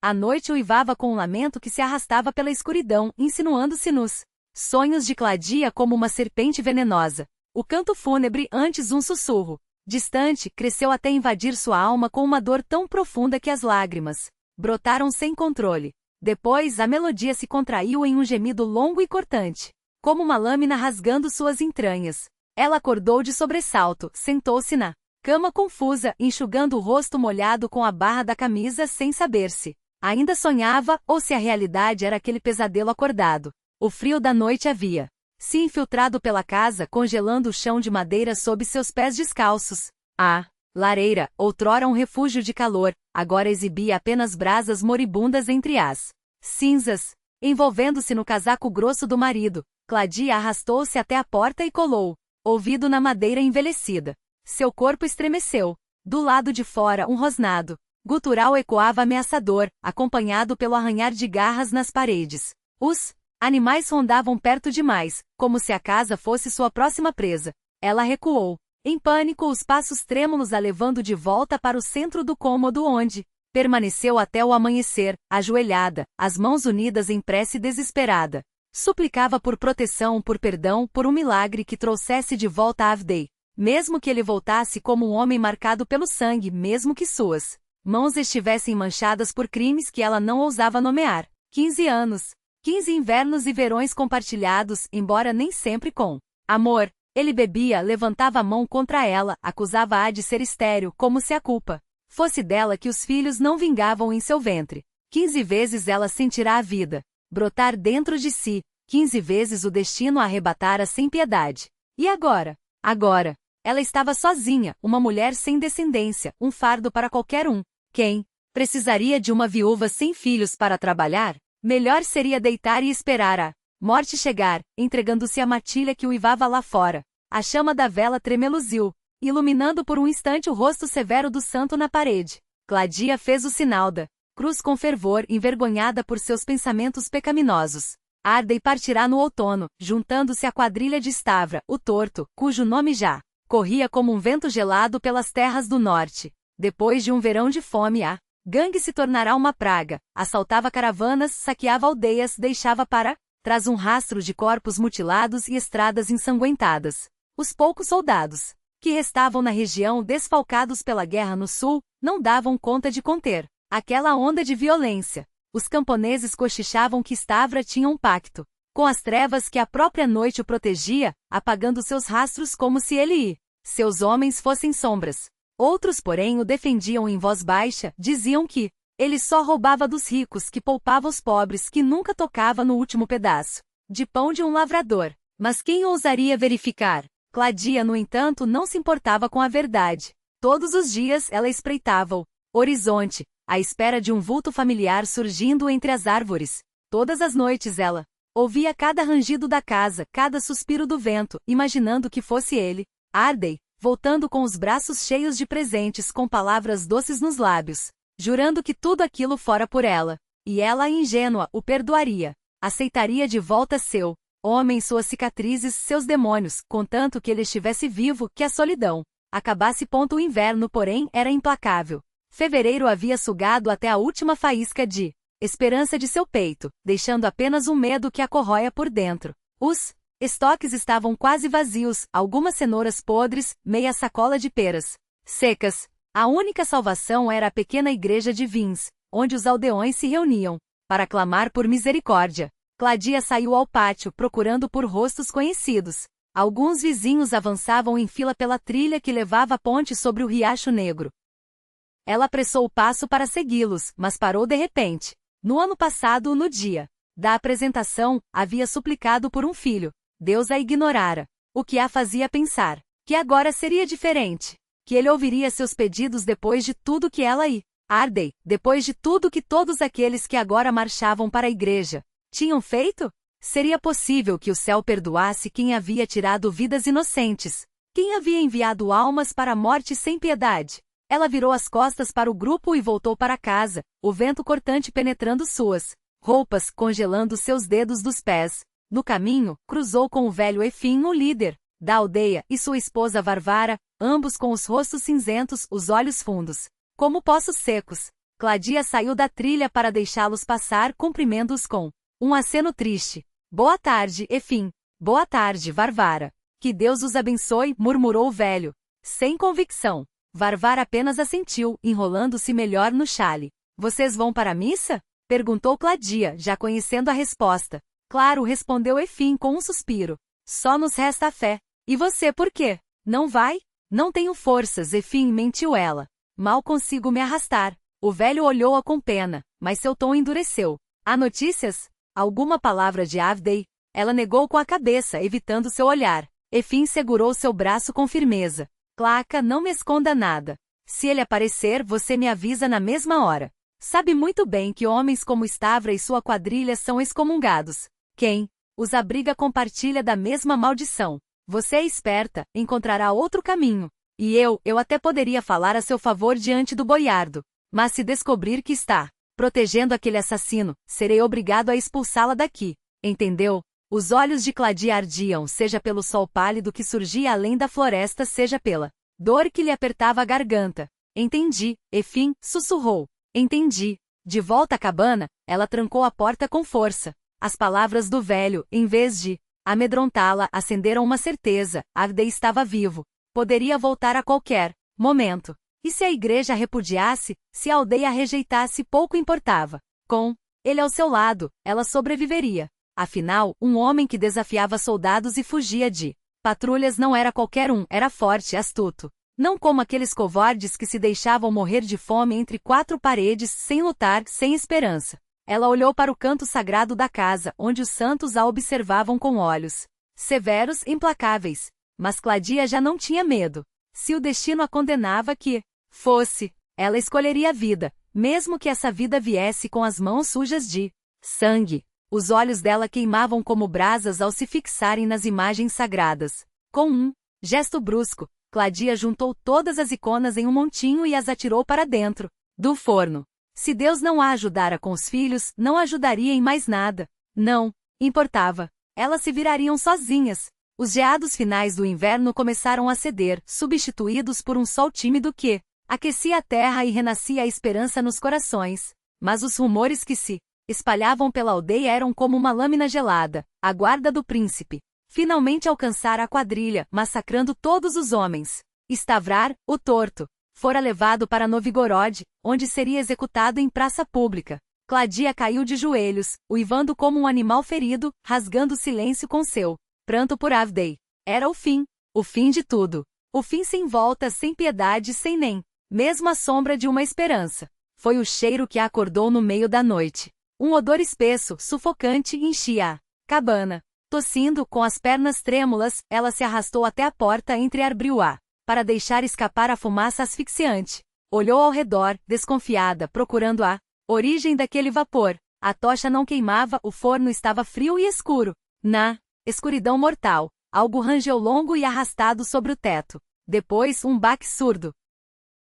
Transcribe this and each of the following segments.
A noite uivava com um lamento que se arrastava pela escuridão, insinuando-se nos sonhos de Cladia como uma serpente venenosa. O canto fúnebre, antes um sussurro distante, cresceu até invadir sua alma com uma dor tão profunda que as lágrimas brotaram sem controle. Depois, a melodia se contraiu em um gemido longo e cortante, como uma lâmina rasgando suas entranhas. Ela acordou de sobressalto, sentou-se na cama confusa, enxugando o rosto molhado com a barra da camisa sem saber se ainda sonhava ou se a realidade era aquele pesadelo acordado. O frio da noite havia se infiltrado pela casa, congelando o chão de madeira sob seus pés descalços. A lareira, outrora um refúgio de calor, agora exibia apenas brasas moribundas entre as cinzas. Envolvendo-se no casaco grosso do marido, Cladia arrastou-se até a porta e colou ouvido na madeira envelhecida. Seu corpo estremeceu. Do lado de fora, um rosnado gutural ecoava ameaçador, acompanhado pelo arranhar de garras nas paredes. Os animais rondavam perto demais, como se a casa fosse sua próxima presa. Ela recuou, em pânico, os passos trêmulos a levando de volta para o centro do cômodo onde permaneceu até o amanhecer, ajoelhada, as mãos unidas em prece desesperada. Suplicava por proteção, por perdão, por um milagre que trouxesse de volta Avdei. Mesmo que ele voltasse como um homem marcado pelo sangue, mesmo que suas mãos estivessem manchadas por crimes que ela não ousava nomear. 15 anos. 15 invernos e verões compartilhados, embora nem sempre com amor. Ele bebia, levantava a mão contra ela, acusava-a de ser estéril, como se a culpa fosse dela que os filhos não vingavam em seu ventre. 15 vezes ela sentirá a vida brotar dentro de si, 15 vezes o destino a arrebatara sem piedade. E agora? Agora, ela estava sozinha, uma mulher sem descendência, um fardo para qualquer um. Quem precisaria de uma viúva sem filhos para trabalhar? Melhor seria deitar e esperar a morte chegar, entregando-se à matilha que uivava lá fora. A chama da vela tremeluziu, iluminando por um instante o rosto severo do santo na parede. Cladia fez o sinal da cruz com fervor, envergonhada por seus pensamentos pecaminosos. Ardei partirá no outono, juntando-se à quadrilha de Stavra, o torto, cujo nome já corria como um vento gelado pelas terras do norte. Depois de um verão de fome, a gangue se tornará uma praga, assaltava caravanas, saqueava aldeias, deixava para trás um rastro de corpos mutilados e estradas ensanguentadas. Os poucos soldados que restavam na região, desfalcados pela guerra no sul, não davam conta de conter aquela onda de violência. Os camponeses cochichavam que Stavra tinha um pacto com as trevas que a própria noite o protegia, apagando seus rastros como se ele e seus homens fossem sombras. Outros, porém, o defendiam em voz baixa, diziam que ele só roubava dos ricos, que poupava os pobres, que nunca tocava no último pedaço de pão de um lavrador. Mas quem ousaria verificar? Cladia, no entanto, não se importava com a verdade. Todos os dias ela espreitava o horizonte, à espera de um vulto familiar surgindo entre as árvores. Todas as noites ela ouvia cada rangido da casa, cada suspiro do vento, imaginando que fosse ele, Ardei, voltando com os braços cheios de presentes, com palavras doces nos lábios, jurando que tudo aquilo fora por ela. E ela, ingênua, o perdoaria. Aceitaria de volta seu homem, suas cicatrizes, seus demônios, contanto que ele estivesse vivo, que a solidão acabasse. O inverno, porém, era implacável. Fevereiro havia sugado até a última faísca de esperança de seu peito, deixando apenas um medo que a corróia por dentro. Os estoques estavam quase vazios, algumas cenouras podres, meia sacola de peras secas. A única salvação era a pequena igreja de Vins, onde os aldeões se reuniam para clamar por misericórdia. Cladia saiu ao pátio, procurando por rostos conhecidos. Alguns vizinhos avançavam em fila pela trilha que levava à ponte sobre o Riacho Negro. Ela apressou o passo para segui-los, mas parou de repente. No ano passado, no dia da apresentação, havia suplicado por um filho. Deus a ignorara, o que a fazia pensar que agora seria diferente, que ele ouviria seus pedidos depois de tudo que ela e Ardei, depois de tudo que todos aqueles que agora marchavam para a igreja tinham feito? Seria possível que o céu perdoasse quem havia tirado vidas inocentes, quem havia enviado almas para a morte sem piedade? Ela virou as costas para o grupo e voltou para casa, o vento cortante penetrando suas roupas, congelando seus dedos dos pés. No caminho, cruzou com o velho Efim, o líder da aldeia, e sua esposa Varvara, ambos com os rostos cinzentos, os olhos fundos como poços secos. Cladia saiu da trilha para deixá-los passar, cumprimentando-os com um aceno triste. Boa tarde, Efim. Boa tarde, Varvara. Que Deus os abençoe, murmurou o velho, sem convicção. Varvara apenas assentiu, enrolando-se melhor no chale. Vocês vão para a missa? Perguntou Cladia, já conhecendo a resposta. Claro, respondeu Efim com um suspiro. Só nos resta a fé. E você por quê? Não vai? Não tenho forças, Efim, mentiu ela. Mal consigo me arrastar. O velho olhou-a com pena, mas seu tom endureceu. Há notícias? Alguma palavra de Avdei? Ela negou com a cabeça, evitando seu olhar. Efim segurou seu braço com firmeza. Claca, não me esconda nada. Se ele aparecer, você me avisa na mesma hora. Sabe muito bem que homens como Stavra e sua quadrilha são excomungados. Quem os abriga compartilha da mesma maldição. Você é esperta, encontrará outro caminho. E eu até poderia falar a seu favor diante do boiardo. Mas se descobrir que está protegendo aquele assassino, serei obrigado a expulsá-la daqui. Entendeu? Os olhos de Cladia ardiam, seja pelo sol pálido que surgia além da floresta, seja pela dor que lhe apertava a garganta. Entendi, Efim, sussurrou. Entendi. De volta à cabana, ela trancou a porta com força. As palavras do velho, em vez de amedrontá-la, acenderam uma certeza: Avdei estava vivo. Poderia voltar a qualquer momento. E se a igreja a repudiasse, se a aldeia a rejeitasse, pouco importava. Com ele ao seu lado, ela sobreviveria. Afinal, um homem que desafiava soldados e fugia de patrulhas não era qualquer um, era forte e astuto. Não como aqueles covardes que se deixavam morrer de fome entre quatro paredes, sem lutar, sem esperança. Ela olhou para o canto sagrado da casa, onde os santos a observavam com olhos severos, implacáveis. Mas Cladia já não tinha medo. Se o destino a condenava que fosse, ela escolheria a vida, mesmo que essa vida viesse com as mãos sujas de sangue. Os olhos dela queimavam como brasas ao se fixarem nas imagens sagradas. Com um gesto brusco, Cladia juntou todas as iconas em um montinho e as atirou para dentro do forno. Se Deus não a ajudara com os filhos, não ajudaria em mais nada. Não importava. Elas se virariam sozinhas. Os geados finais do inverno começaram a ceder, substituídos por um sol tímido que aquecia a terra e renascia a esperança nos corações. Mas os rumores que se espalhavam pela aldeia eram como uma lâmina gelada. A guarda do príncipe finalmente alcançara a quadrilha, massacrando todos os homens. Stavrar, o torto, fora levado para Novigorod, onde seria executado em praça pública. Cladia caiu de joelhos, uivando como um animal ferido, rasgando o silêncio com seu pranto por Avdei. Era o fim de tudo. O fim sem volta, sem piedade, sem nem mesmo a sombra de uma esperança. Foi o cheiro que a acordou no meio da noite. Um odor espesso, sufocante, enchia a cabana. Tossindo, com as pernas trêmulas, ela se arrastou até a porta entreabriu-a, para deixar escapar a fumaça asfixiante. Olhou ao redor, desconfiada, procurando a origem daquele vapor. A tocha não queimava, o forno estava frio e escuro. Na escuridão mortal, algo rangeu longo e arrastado sobre o teto. Depois, um baque surdo.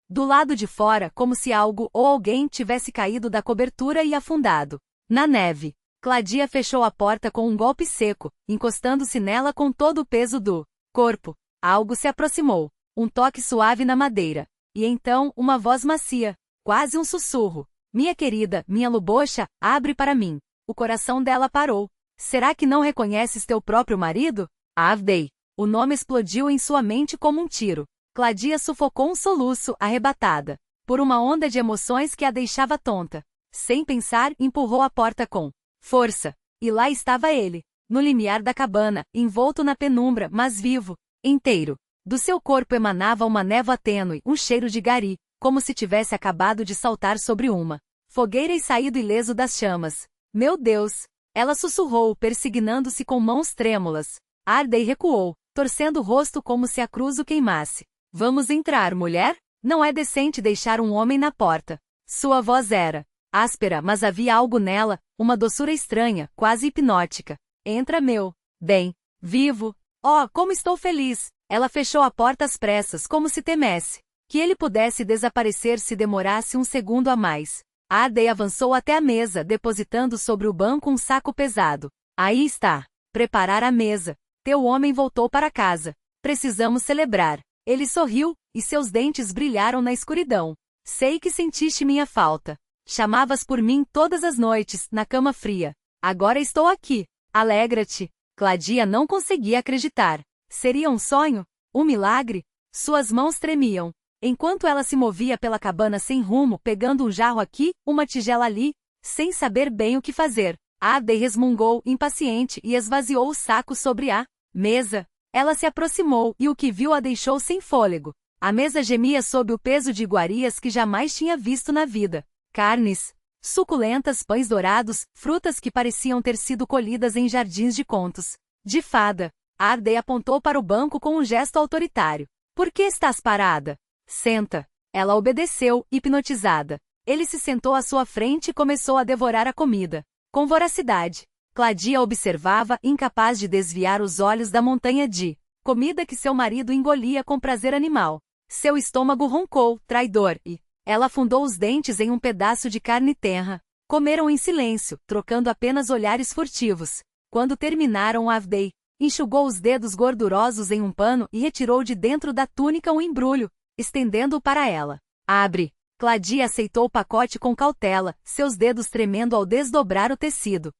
Do lado de fora, como se algo ou alguém tivesse caído da cobertura e afundado na neve. Cladia fechou a porta com um golpe seco, encostando-se nela com todo o peso do corpo. Algo se aproximou. Um toque suave na madeira. E então, uma voz macia, quase um sussurro. Minha querida, minha Lubocha, abre para mim. O coração dela parou. Será que não reconheces teu próprio marido? Avdei. O nome explodiu em sua mente como um tiro. Cladia sufocou um soluço, arrebatada por uma onda de emoções que a deixava tonta. Sem pensar, empurrou a porta com força. E lá estava ele, no limiar da cabana, envolto na penumbra, mas vivo, inteiro. Do seu corpo emanava uma névoa tênue, um cheiro de gari, como se tivesse acabado de saltar sobre uma fogueira e saído ileso das chamas. Meu Deus! Ela sussurrou, persignando-se com mãos trêmulas. Ardei recuou, torcendo o rosto como se a cruz o queimasse. Vamos entrar, mulher? Não é decente deixar um homem na porta. Sua voz era áspera, mas havia algo nela, uma doçura estranha, quase hipnótica. Entra, meu bem. Vivo. Oh, como estou feliz! Ela fechou a porta às pressas, como se temesse que ele pudesse desaparecer se demorasse um segundo a mais. Ardei avançou até a mesa, depositando sobre o banco um saco pesado. Aí está. Preparar a mesa. Teu homem voltou para casa. Precisamos celebrar. Ele sorriu, e seus dentes brilharam na escuridão. Sei que sentiste minha falta. Chamavas por mim todas as noites, na cama fria. Agora estou aqui. Alegra-te. Cladia não conseguia acreditar. Seria um sonho? Um milagre? Suas mãos tremiam. Enquanto ela se movia pela cabana sem rumo, pegando um jarro aqui, uma tigela ali, sem saber bem o que fazer. Ardei resmungou, impaciente, e esvaziou o saco sobre a mesa. Ela se aproximou, e o que viu a deixou sem fôlego. A mesa gemia sob o peso de iguarias que jamais tinha visto na vida. Carnes, suculentas, pães dourados, frutas que pareciam ter sido colhidas em jardins de contos de fada. Ardei apontou para o banco com um gesto autoritário. Por que estás parada? Senta. Ela obedeceu, hipnotizada. Ele se sentou à sua frente e começou a devorar a comida. Com voracidade. Cladia observava, incapaz de desviar os olhos da montanha de comida que seu marido engolia com prazer animal. Seu estômago roncou, traidor, e ela afundou os dentes em um pedaço de carne tenra. Comeram em silêncio, trocando apenas olhares furtivos. Quando terminaram, Avdei enxugou os dedos gordurosos em um pano e retirou de dentro da túnica um embrulho, estendendo-o para ela. Abre. Cladia aceitou o pacote com cautela, seus dedos tremendo ao desdobrar o tecido.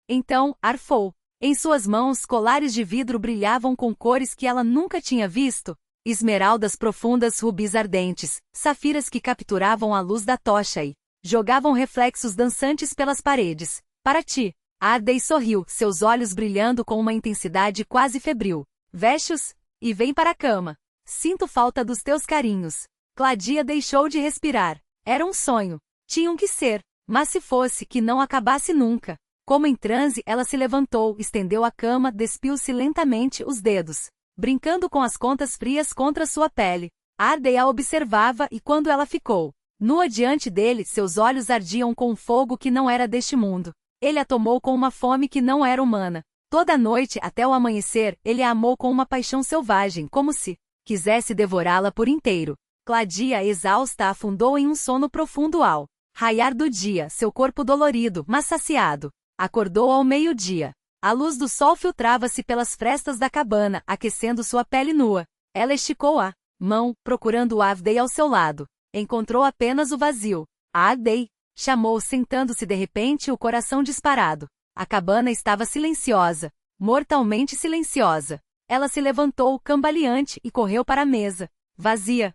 Então, arfou. Em suas mãos, colares de vidro brilhavam com cores que ela nunca tinha visto. Esmeraldas profundas, rubis ardentes, safiras que capturavam a luz da tocha e jogavam reflexos dançantes pelas paredes. Para ti. Ardei sorriu, seus olhos brilhando com uma intensidade quase febril. Veste-os e vem para a cama. Sinto falta dos teus carinhos. Cladia deixou de respirar. Era um sonho. Tinham que ser. Mas se fosse, que não acabasse nunca. Como em transe, ela se levantou, estendeu a cama, despiu-se lentamente os dedos, brincando com as contas frias contra sua pele. Ardei a observava e quando ela ficou nua diante dele, seus olhos ardiam com um fogo que não era deste mundo. Ele a tomou com uma fome que não era humana. Toda noite, até o amanhecer, ele a amou com uma paixão selvagem, como se quisesse devorá-la por inteiro. Cladia, exausta, afundou em um sono profundo ao raiar do dia, seu corpo dolorido, mas saciado. Acordou ao meio-dia. A luz do sol filtrava-se pelas frestas da cabana, aquecendo sua pele nua. Ela esticou a mão, procurando Avdei ao seu lado. Encontrou apenas o vazio. Avdei! Chamou, sentando-se de repente, o coração disparado. A cabana estava silenciosa. Mortalmente silenciosa. Ela se levantou, cambaleante, e correu para a mesa. Vazia.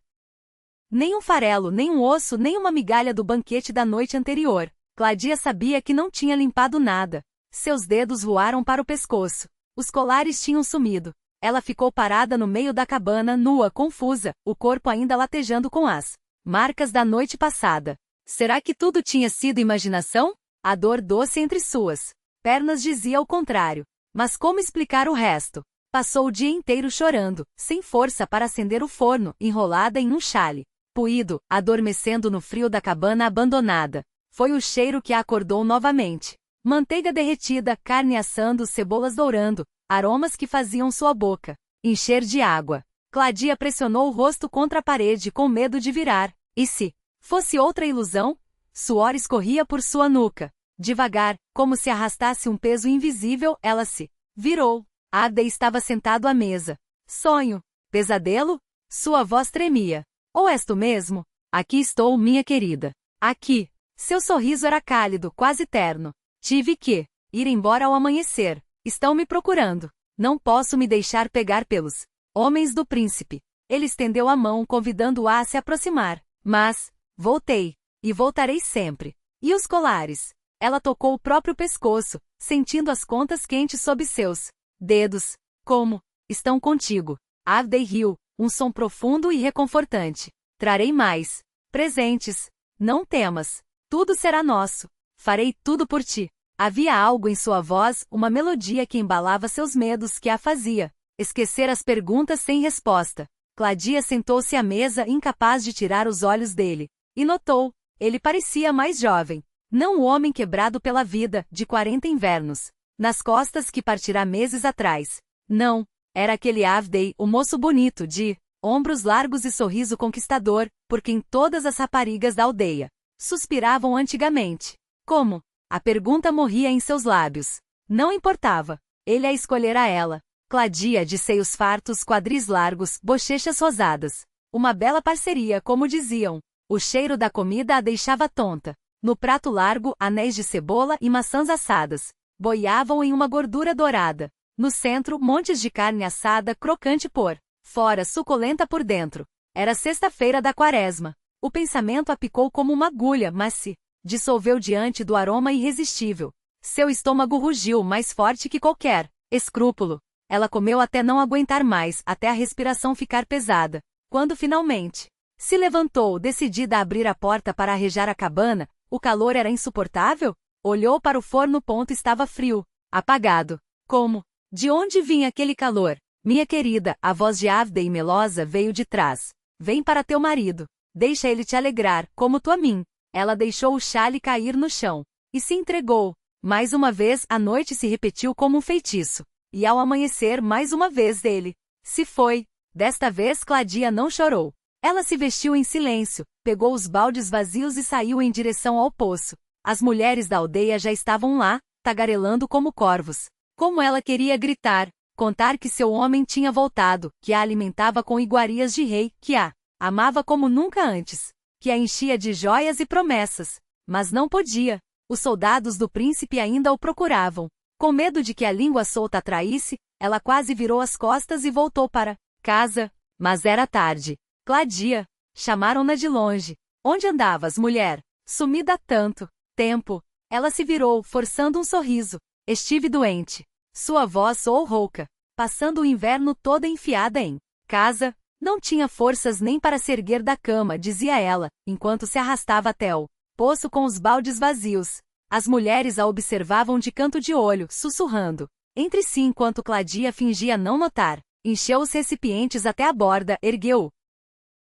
Nem um farelo, nem um osso, nem uma migalha do banquete da noite anterior. Cladia sabia que não tinha limpado nada. Seus dedos voaram para o pescoço. Os colares tinham sumido. Ela ficou parada no meio da cabana, nua, confusa, o corpo ainda latejando com as marcas da noite passada. Será que tudo tinha sido imaginação? A dor doce entre suas pernas dizia o contrário. Mas como explicar o resto? Passou o dia inteiro chorando, sem força para acender o forno, enrolada em um chale. Puído, adormecendo no frio da cabana abandonada. Foi o cheiro que a acordou novamente. Manteiga derretida, carne assando, cebolas dourando, aromas que faziam sua boca encher de água. Cladia pressionou o rosto contra a parede com medo de virar. E se fosse outra ilusão? Suor escorria por sua nuca. Devagar, como se arrastasse um peso invisível, ela se virou. Ardei estava sentado à mesa. Sonho? Pesadelo? Sua voz tremia. Ou és tu mesmo? Aqui estou, minha querida. Aqui. Seu sorriso era cálido, quase terno. Tive que ir embora ao amanhecer. Estão me procurando. Não posso me deixar pegar pelos homens do príncipe. Ele estendeu a mão, convidando-a a se aproximar. Mas voltei. E voltarei sempre. E os colares? Ela tocou o próprio pescoço, sentindo as contas quentes sob seus dedos. Como? Estão contigo. Avdei riu, um som profundo e reconfortante. Trarei mais presentes. Não temas. Tudo será nosso. Farei tudo por ti. Havia algo em sua voz, uma melodia que embalava seus medos que a fazia esquecer as perguntas sem resposta. Cladia sentou-se à mesa, incapaz de tirar os olhos dele. E notou, ele parecia mais jovem. Não o homem quebrado pela vida, de 40 invernos nas costas que partirá meses atrás. Não, era aquele Avdei, o moço bonito, de ombros largos e sorriso conquistador, por quem todas as raparigas da aldeia suspiravam antigamente. Como? A pergunta morria em seus lábios. Não importava. Ele a escolhera ela. Cladia, de seios fartos, quadris largos, bochechas rosadas. Uma bela parceria, como diziam O cheiro da comida a deixava tonta. No prato largo, anéis de cebola e maçãs assadas boiavam em uma gordura dourada. No centro, montes de carne assada crocante por fora, suculenta por dentro. Era sexta-feira da quaresma. O pensamento a picou como uma agulha, mas se dissolveu diante do aroma irresistível. Seu estômago rugiu mais forte que qualquer escrúpulo. Ela comeu até não aguentar mais, até a respiração ficar pesada. Quando finalmente se levantou, decidida a abrir a porta para arrejar a cabana, o calor era insuportável? Olhou para o forno. Estava frio, apagado. Como? De onde vinha aquele calor? Minha querida, a voz de ávida e melosa veio de trás. Vem para teu marido. Deixa ele te alegrar, como tu a mim. Ela deixou o xale cair no chão e se entregou. Mais uma vez, a noite se repetiu como um feitiço. E ao amanhecer, mais uma vez ele se foi. Desta vez, Cladia não chorou. Ela se vestiu em silêncio, pegou os baldes vazios e saiu em direção ao poço. As mulheres da aldeia já estavam lá, tagarelando como corvos. Como ela queria gritar, contar que seu homem tinha voltado, que a alimentava com iguarias de rei, que a amava como nunca antes, que a enchia de joias e promessas. Mas não podia. Os soldados do príncipe ainda o procuravam. Com medo de que a língua solta a traísse, ela quase virou as costas e voltou para casa. Mas era tarde. Cladia. Chamaram-na de longe. Onde andavas, mulher? Sumida há tanto tempo. Ela se virou, forçando um sorriso. Estive doente. Sua voz soou rouca. Passando o inverno toda enfiada em casa. Não tinha forças nem para se erguer da cama, dizia ela, enquanto se arrastava até o poço com os baldes vazios. As mulheres a observavam de canto de olho, sussurrando entre si enquanto Cladia fingia não notar. Encheu os recipientes até a borda, ergueu o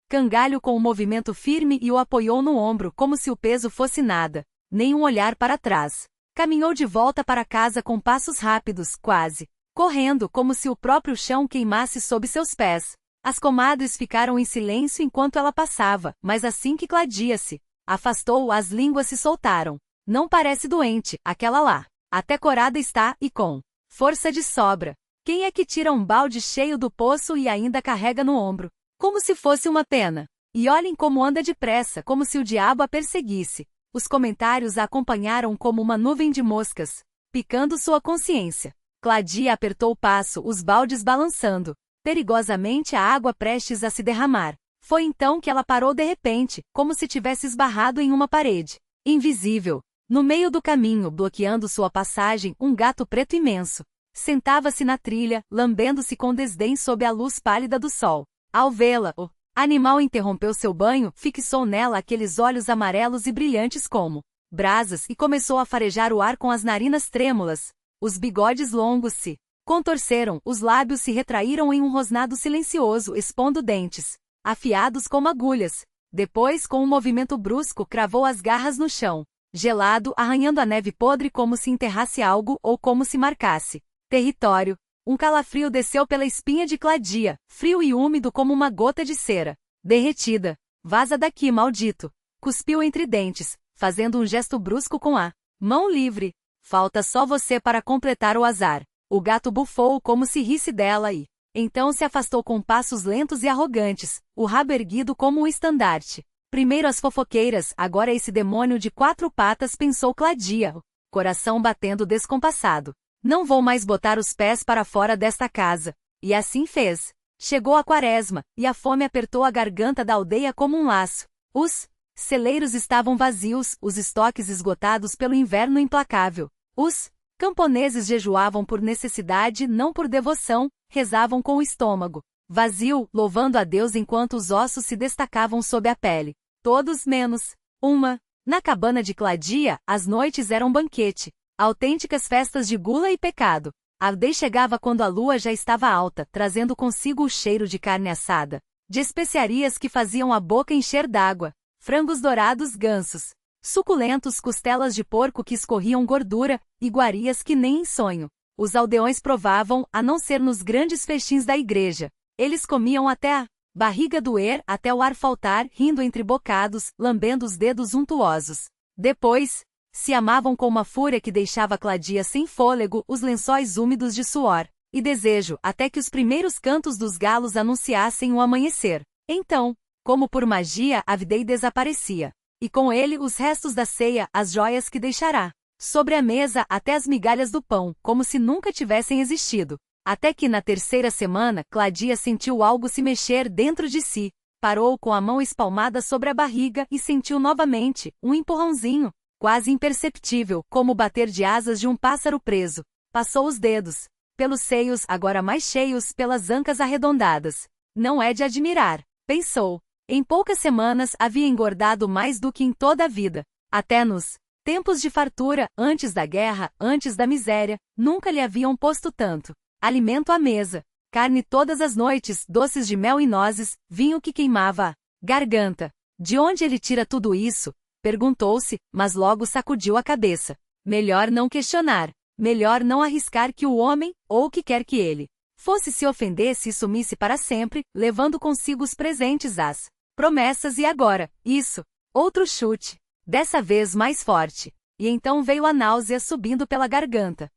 cangalho com um movimento firme e o apoiou no ombro como se o peso fosse nada. Nem um olhar para trás. Caminhou de volta para casa com passos rápidos, quase correndo, como se o próprio chão queimasse sob seus pés. As comadres ficaram em silêncio enquanto ela passava, mas assim que Cladia se afastou, as línguas se soltaram. Não parece doente, aquela lá. Até corada está, e com força de sobra. Quem é que tira um balde cheio do poço e ainda carrega no ombro? Como se fosse uma pena. E olhem como anda depressa, como se o diabo a perseguisse. Os comentários a acompanharam como uma nuvem de moscas, picando sua consciência. Cladia apertou o passo, os baldes balançando. Perigosamente a água prestes a se derramar. Foi então que ela parou de repente, como se tivesse esbarrado em uma parede invisível. No meio do caminho, bloqueando sua passagem, um gato preto imenso sentava-se na trilha, lambendo-se com desdém sob a luz pálida do sol. Ao vê-la, o animal interrompeu seu banho, fixou nela aqueles olhos amarelos e brilhantes como brasas e começou a farejar o ar com as narinas trêmulas. Os bigodes longos se contorceram, os lábios se retraíram em um rosnado silencioso, expondo dentes afiados como agulhas. Depois, com um movimento brusco, cravou as garras no chão, gelado, arranhando a neve podre como se enterrasse algo ou como se marcasse território. Um calafrio desceu pela espinha de Cladia, frio e úmido como uma gota de cera derretida. Vaza daqui, maldito! Cuspiu entre dentes, fazendo um gesto brusco com a mão livre. Falta só você para completar o azar. O gato bufou como se risse dela e então se afastou com passos lentos e arrogantes, o rabo erguido como um estandarte. Primeiro as fofoqueiras, agora esse demônio de 4 patas, pensou Cladia, coração batendo descompassado. Não vou mais botar os pés para fora desta casa. E assim fez. Chegou a quaresma, e a fome apertou a garganta da aldeia como um laço. Os celeiros estavam vazios, os estoques esgotados pelo inverno implacável. Os camponeses jejuavam por necessidade, não por devoção, rezavam com o estômago vazio, louvando a Deus enquanto os ossos se destacavam sob a pele. Todos menos uma. Na cabana de Cladia, as noites eram banquete. Autênticas festas de gula e pecado. A aldeia chegava quando a lua já estava alta, trazendo consigo o cheiro de carne assada, de especiarias que faziam a boca encher d'água, frangos dourados, gansos suculentos, costelas de porco que escorriam gordura, iguarias que nem em sonho os aldeões provavam, a não ser nos grandes festins da igreja. Eles comiam até a barriga doer, até o ar faltar, rindo entre bocados, lambendo os dedos untuosos. Depois, se amavam com uma fúria que deixava Cladia sem fôlego, os lençóis úmidos de suor e desejo, até que os primeiros cantos dos galos anunciassem o amanhecer. Então, Como por magia, Avdei desaparecia. E com ele os restos da ceia, as joias que deixará. Sobre a mesa até as migalhas do pão, como se nunca tivessem existido. Até que na terceira semana, Cladia sentiu algo se mexer dentro de si. Parou com a mão espalmada sobre a barriga e sentiu novamente um empurrãozinho, quase imperceptível, como o bater de asas de um pássaro preso. Passou os dedos pelos seios, agora mais cheios, pelas ancas arredondadas. Não é de admirar, pensou. Em poucas semanas havia engordado mais do que em toda a vida. Até nos tempos de fartura, antes da guerra, antes da miséria, nunca lhe haviam posto tanto alimento à mesa. Carne todas as noites, doces de mel e nozes, vinho que queimava a garganta. De onde ele tira tudo isso? Perguntou-se, mas logo sacudiu a cabeça. Melhor não questionar. Melhor não arriscar que o homem, ou o que quer que ele fosse, se ofendesse e sumisse para sempre, levando consigo os presentes, as promessas e agora, isso. Outro chute. Dessa vez mais forte. E então veio a náusea subindo pela garganta.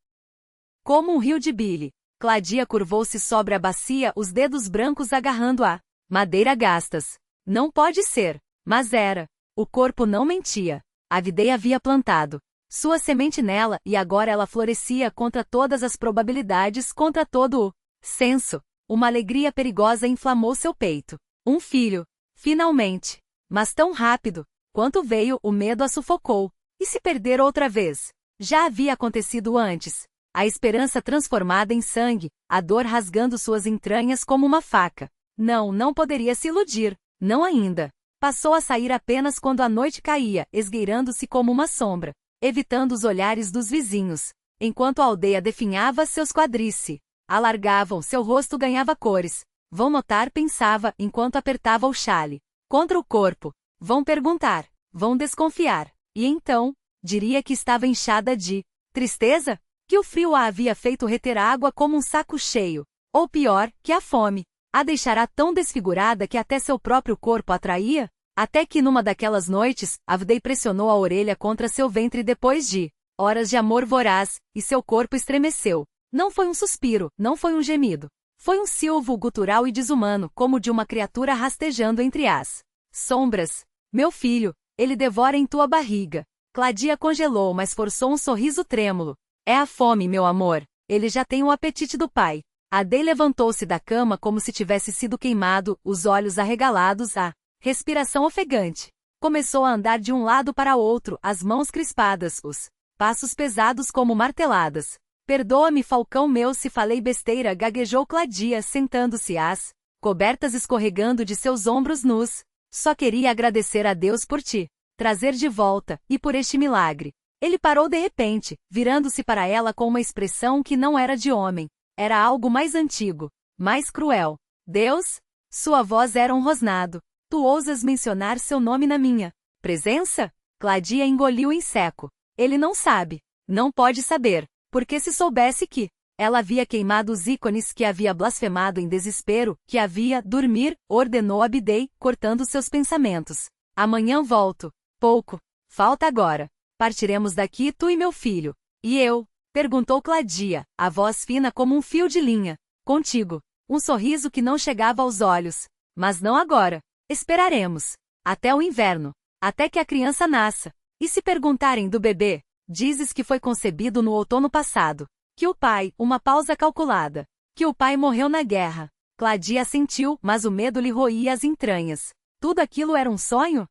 Como um rio de bile. Cladia curvou-se sobre a bacia, os dedos brancos agarrando a madeira gastas. Não pode ser. Mas era. O corpo não mentia. Avdei havia plantado sua semente nela, e agora ela florescia contra todas as probabilidades, contra todo o senso. Uma alegria perigosa inflamou seu peito. Um filho. Finalmente. Mas tão rápido. Quanto veio, o medo a sufocou. E se perder outra vez? Já havia acontecido antes. A esperança transformada em sangue, a dor rasgando suas entranhas como uma faca. Não poderia se iludir. Não ainda. Passou a sair apenas quando a noite caía, esgueirando-se como uma sombra, evitando os olhares dos vizinhos. Enquanto a aldeia definhava, seus quadris se alargavam, seu rosto ganhava cores. Vão notar, pensava, enquanto apertava o chale contra o corpo. Vão perguntar. Vão desconfiar. E então, diria que estava inchada de tristeza? Que o frio a havia feito reter água como um saco cheio. Ou pior, que a fome a deixará tão desfigurada que até seu próprio corpo atraía? Até que numa daquelas noites, Avdei pressionou a orelha contra seu ventre depois de horas de amor voraz, e seu corpo estremeceu. Não foi um suspiro, não foi um gemido. Foi um silvo gutural e desumano, como de uma criatura rastejando entre as sombras. Meu filho, ele devora em tua barriga. Cladia congelou, mas forçou um sorriso trêmulo. É a fome, meu amor. Ele já tem o apetite do pai. Avdei levantou-se da cama como se tivesse sido queimado, os olhos arregalados, a respiração ofegante. Começou a andar de um lado para outro, as mãos crispadas, os passos pesados como marteladas. Perdoa-me, falcão meu, se falei besteira, gaguejou Cladia, sentando-se, as cobertas escorregando de seus ombros nus. Só queria agradecer a Deus por te trazer de volta, e por este milagre. Ele parou de repente, virando-se para ela com uma expressão que não era de homem. Era algo mais antigo, mais cruel. Deus? Sua voz era um rosnado. Tu ousas mencionar seu nome na minha presença? Cladia engoliu em seco. Ele não sabe. Não pode saber. Porque se soubesse que ela havia queimado os ícones, que havia blasfemado em desespero, que havia dormir, ordenou Avdei, cortando seus pensamentos. Amanhã volto. Pouco. Falta agora. Partiremos daqui, tu e meu filho. E eu? Perguntou Cladia, a voz fina como um fio de linha. Contigo. Um sorriso que não chegava aos olhos. Mas não agora. Esperaremos. Até o inverno. Até que a criança nasça. E se perguntarem do bebê? Dizes que foi concebido no outono passado. Que o pai, uma pausa calculada. Que o pai morreu na guerra. Cladia assentiu, mas o medo lhe roía as entranhas. Tudo aquilo era um sonho?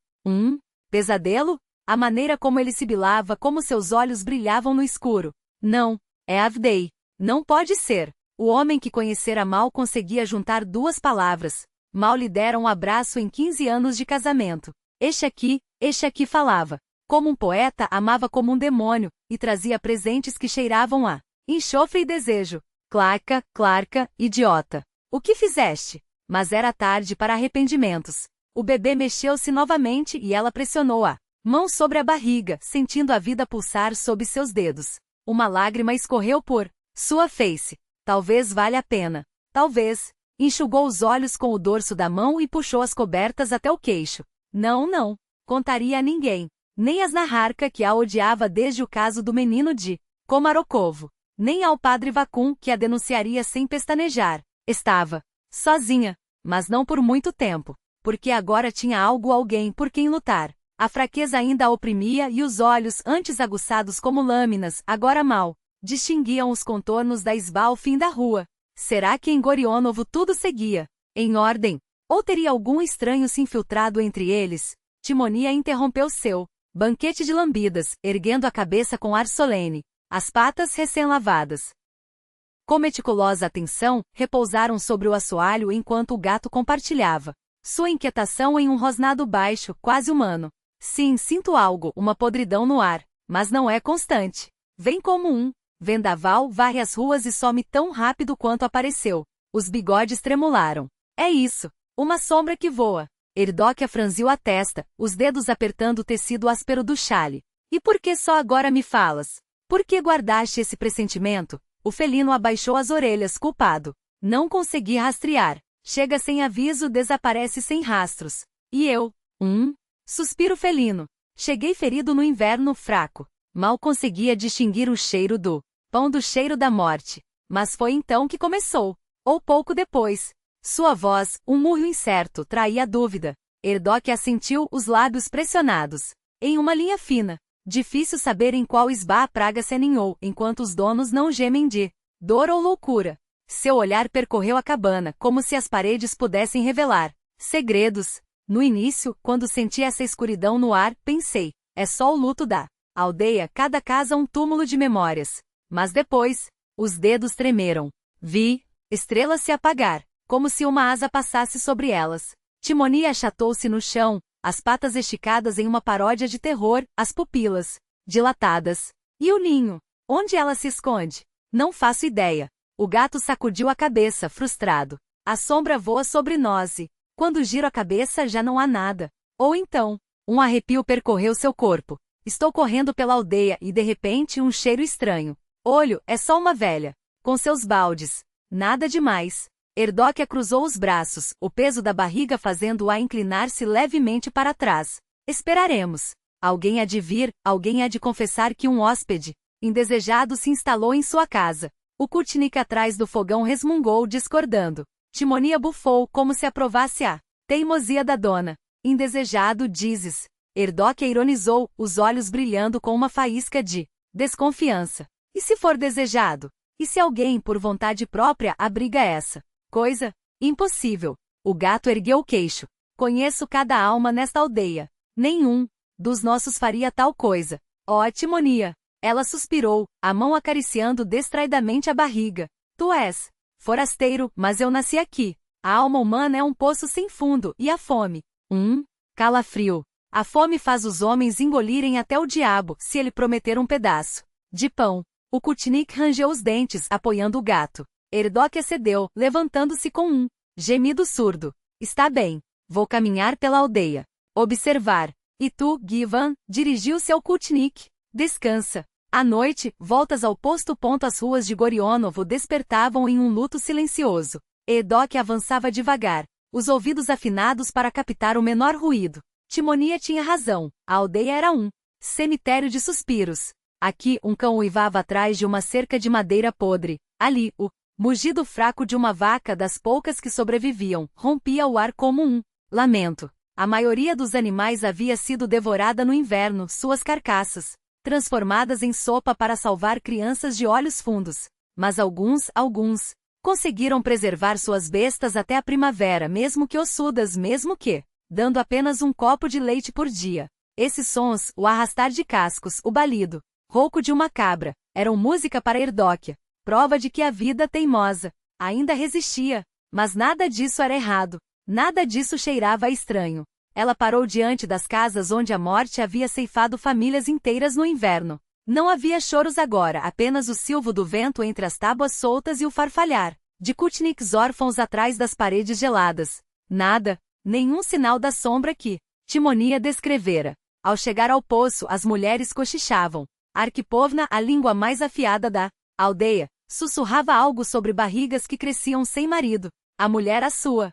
Pesadelo? A maneira como ele sibilava, como seus olhos brilhavam no escuro. Não. É Avdei. Não pode ser. O homem que conhecera mal conseguia juntar duas palavras. Mal lhe deram um abraço em 15 anos de casamento. Este aqui falava. Como um poeta, amava como um demônio, e trazia presentes que cheiravam a enxofre e desejo. Clarca, idiota. O que fizeste? Mas era tarde para arrependimentos. O bebê mexeu-se novamente e ela pressionou a mão sobre a barriga, sentindo a vida pulsar sob seus dedos. Uma lágrima escorreu por sua face. Talvez valha a pena. Talvez. Enxugou os olhos com o dorso da mão e puxou as cobertas até o queixo. Não. Contaria a ninguém. Nem a Snaharka, que a odiava desde o caso do menino de Komarokovo. Nem ao padre Vacum, que a denunciaria sem pestanejar. Estava sozinha. Mas não por muito tempo. porque agora tinha algo ou alguém por quem lutar. A fraqueza ainda a oprimia e os olhos, antes aguçados como lâminas, agora mal distinguiam os contornos da Isba ao fim da rua. Será que em Gorionovo tudo seguia em ordem? Ou teria algum estranho se infiltrado entre eles? Timonia interrompeu seu banquete de lambidas, erguendo a cabeça com ar solene, as patas recém-lavadas. Com meticulosa atenção, repousaram sobre o assoalho enquanto o gato compartilhava sua inquietação em um rosnado baixo, quase humano. Sim, sinto algo, uma podridão no ar, mas não é constante. Vem como um vendaval, varre as ruas e some tão rápido quanto apareceu. Os bigodes tremularam. É isso, uma sombra que voa. Erdóquia franziu a testa, os dedos apertando o tecido áspero do chale. E por que só agora me falas? Por que guardaste esse pressentimento? O felino abaixou as orelhas, culpado. Não consegui rastrear. Chega sem aviso, desaparece sem rastros. E eu? Suspiro felino. Cheguei ferido no inverno fraco. Mal conseguia distinguir o cheiro do pão do cheiro da morte. Mas foi então que começou. Ou pouco depois. Sua voz, um murro incerto, traía a dúvida. Erdóquia assentiu, os lábios pressionados. Em uma linha fina. Difícil saber em qual Isba a praga se aninhou, enquanto os donos não gemem de dor ou loucura. Seu olhar percorreu a cabana, como se as paredes pudessem revelar segredos. No início, quando senti essa escuridão no ar, pensei, é só o luto da aldeia, cada casa um túmulo de memórias. Mas depois, os dedos tremeram. Vi estrelas se apagar, como se uma asa passasse sobre elas. Timonia achatou-se no chão, as patas esticadas em uma paródia de terror, as pupilas dilatadas. E o ninho? Onde ela se esconde? Não faço ideia. O gato sacudiu a cabeça, frustrado. A sombra voa sobre nós e, quando giro a cabeça, já não há nada. Ou então, um arrepio percorreu seu corpo. Estou correndo pela aldeia e de repente um cheiro estranho. Olho, é só uma velha. Com seus baldes. Nada demais. Erdóquia cruzou os braços, o peso da barriga fazendo-a inclinar-se levemente para trás. Esperaremos. Alguém há de vir, alguém há de confessar que um hóspede indesejado se instalou em sua casa. O Kutnik atrás do fogão resmungou discordando. Timonia bufou como se aprovasse a teimosia da dona. Indesejado, dizes. Erdóquia ironizou, os olhos brilhando com uma faísca de desconfiança. E se for desejado? E se alguém, por vontade própria, abriga essa coisa? Impossível. O gato ergueu o queixo. Conheço cada alma nesta aldeia. Nenhum dos nossos faria tal coisa. Ó, Timonia! Ela suspirou, a mão acariciando distraidamente a barriga. Tu és forasteiro, mas eu nasci aqui. A alma humana é um poço sem fundo, e a fome? Calafrio. A fome faz os homens engolirem até o diabo, se ele prometer um pedaço de pão. O Kutnik rangeu os dentes, apoiando o gato. Erdóquia cedeu, levantando-se com um gemido surdo. Está bem. Vou caminhar pela aldeia. Observar. E tu, Givan, dirigiu-se ao Kutnik. Descansa. À noite, voltas ao posto. As ruas de Gorionovo despertavam em um luto silencioso. Erdóquia avançava devagar, os ouvidos afinados para captar o menor ruído. Timonia tinha razão, a aldeia era um cemitério de suspiros. Aqui, um cão uivava atrás de uma cerca de madeira podre. Ali, o mugido fraco de uma vaca das poucas que sobreviviam, rompia o ar como um lamento. A maioria dos animais havia sido devorada no inverno, suas carcaças transformadas em sopa para salvar crianças de olhos fundos. Mas alguns, conseguiram preservar suas bestas até a primavera, mesmo que ossudas, mesmo que dando apenas um copo de leite por dia. Esses sons, o arrastar de cascos, o balido rouco de uma cabra, eram música para Erdóquia, prova de que a vida teimosa ainda resistia. Mas nada disso era errado, nada disso cheirava a estranho. Ela parou diante das casas onde a morte havia ceifado famílias inteiras no inverno. Não havia choros agora, apenas o silvo do vento entre as tábuas soltas e o farfalhar de Kutniks órfãos atrás das paredes geladas. Nada, nenhum sinal da sombra que Timonia descrevera. Ao chegar ao poço, as mulheres cochichavam. Arquipovna, a língua mais afiada da aldeia, sussurrava algo sobre barrigas que cresciam sem marido. A mulher à sua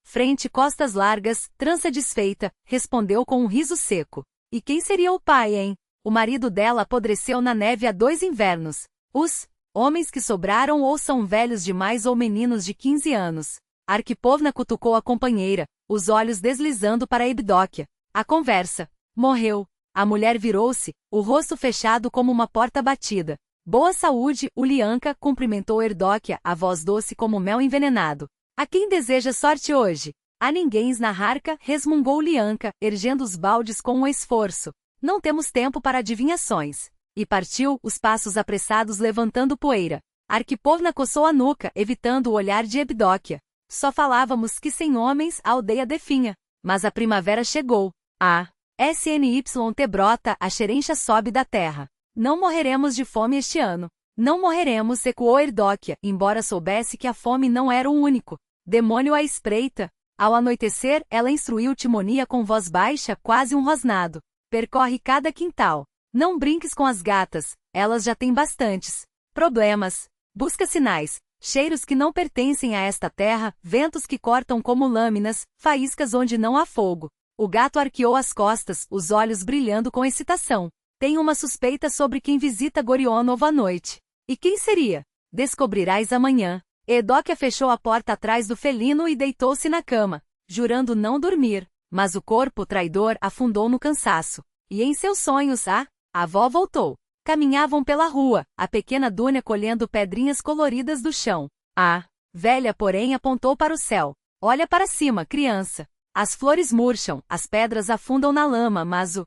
frente, costas largas, trança desfeita, respondeu com um riso seco. E quem seria o pai, hein? O marido dela apodreceu na neve há 2 invernos. Os homens que sobraram ou são velhos demais ou meninos de 15 anos. Arquipovna cutucou a companheira, os olhos deslizando para Evdóquia. A conversa. Morreu. A mulher virou-se, o rosto fechado como uma porta batida. Boa saúde, Ulianka cumprimentou Evdóquia, a voz doce como mel envenenado. A quem deseja sorte hoje? A ninguém na harca, resmungou Ulianka, erguendo os baldes com um esforço. Não temos tempo para adivinhações. E partiu, os passos apressados levantando poeira. Arquipovna coçou a nuca, evitando o olhar de Evdóquia. Só falávamos que sem homens a aldeia definha. Mas a primavera chegou. A SNYT brota, a xerencha sobe da terra. Não morreremos de fome este ano. Não morreremos, ecoou Evdóquia, embora soubesse que a fome não era o único demônio à espreita. Ao anoitecer, ela instruiu Timonia com voz baixa, quase um rosnado. Percorre cada quintal. Não brinques com as gatas, elas já têm bastantes problemas. Busca sinais, cheiros que não pertencem a esta terra, ventos que cortam como lâminas, faíscas onde não há fogo. O gato arqueou as costas, os olhos brilhando com excitação. Tenho uma suspeita sobre quem visita Gorionov à noite. E quem seria? Descobrirás amanhã. Evdóquia fechou a porta atrás do felino e deitou-se na cama, jurando não dormir, mas o corpo traidor afundou no cansaço. E em seus sonhos, a avó voltou. Caminhavam pela rua, a pequena Dúnia colhendo pedrinhas coloridas do chão. A velha, porém, apontou para o céu. Olha para cima, criança. As flores murcham, as pedras afundam na lama, mas o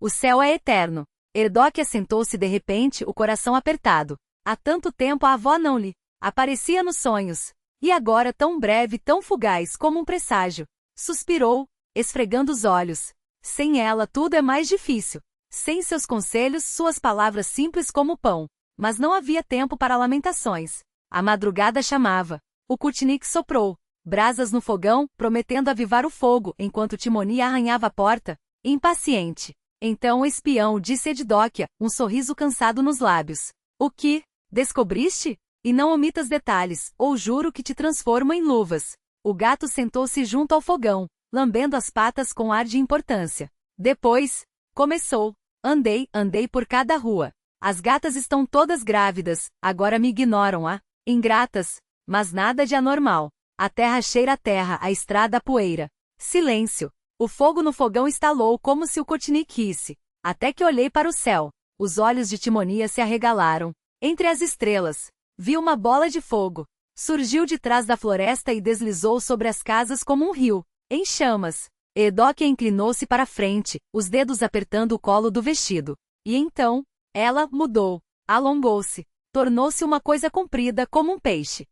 céu é eterno. Evdóquia sentou-se de repente, o coração apertado. Há tanto tempo a avó não lhe aparecia nos sonhos. E agora tão breve, tão fugaz como um presságio. Suspirou, esfregando os olhos. Sem ela tudo é mais difícil. Sem seus conselhos, suas palavras simples como pão. Mas não havia tempo para lamentações. A madrugada chamava. O Kutnik soprou brasas no fogão, prometendo avivar o fogo, enquanto Timonia arranhava a porta, impaciente. Então o espião disse Evdóquia, um sorriso cansado nos lábios. O que? Descobriste? E não omitas detalhes, ou juro que te transformo em luvas. O gato sentou-se junto ao fogão, lambendo as patas com ar de importância. Depois, começou. Andei por cada rua. As gatas estão todas grávidas, agora me ignoram, ingratas. Mas nada de anormal. A terra cheira a terra, a estrada a poeira. Silêncio. O fogo no fogão estalou como se o Kutnik risse. Até que olhei para o céu. Os olhos de Timonia se arregalaram. Entre as estrelas, vi uma bola de fogo. Surgiu de trás da floresta e deslizou sobre as casas como um rio, em chamas. Evdóquia inclinou-se para frente, os dedos apertando o colo do vestido. E então, ela mudou, alongou-se, tornou-se uma coisa comprida como um peixe.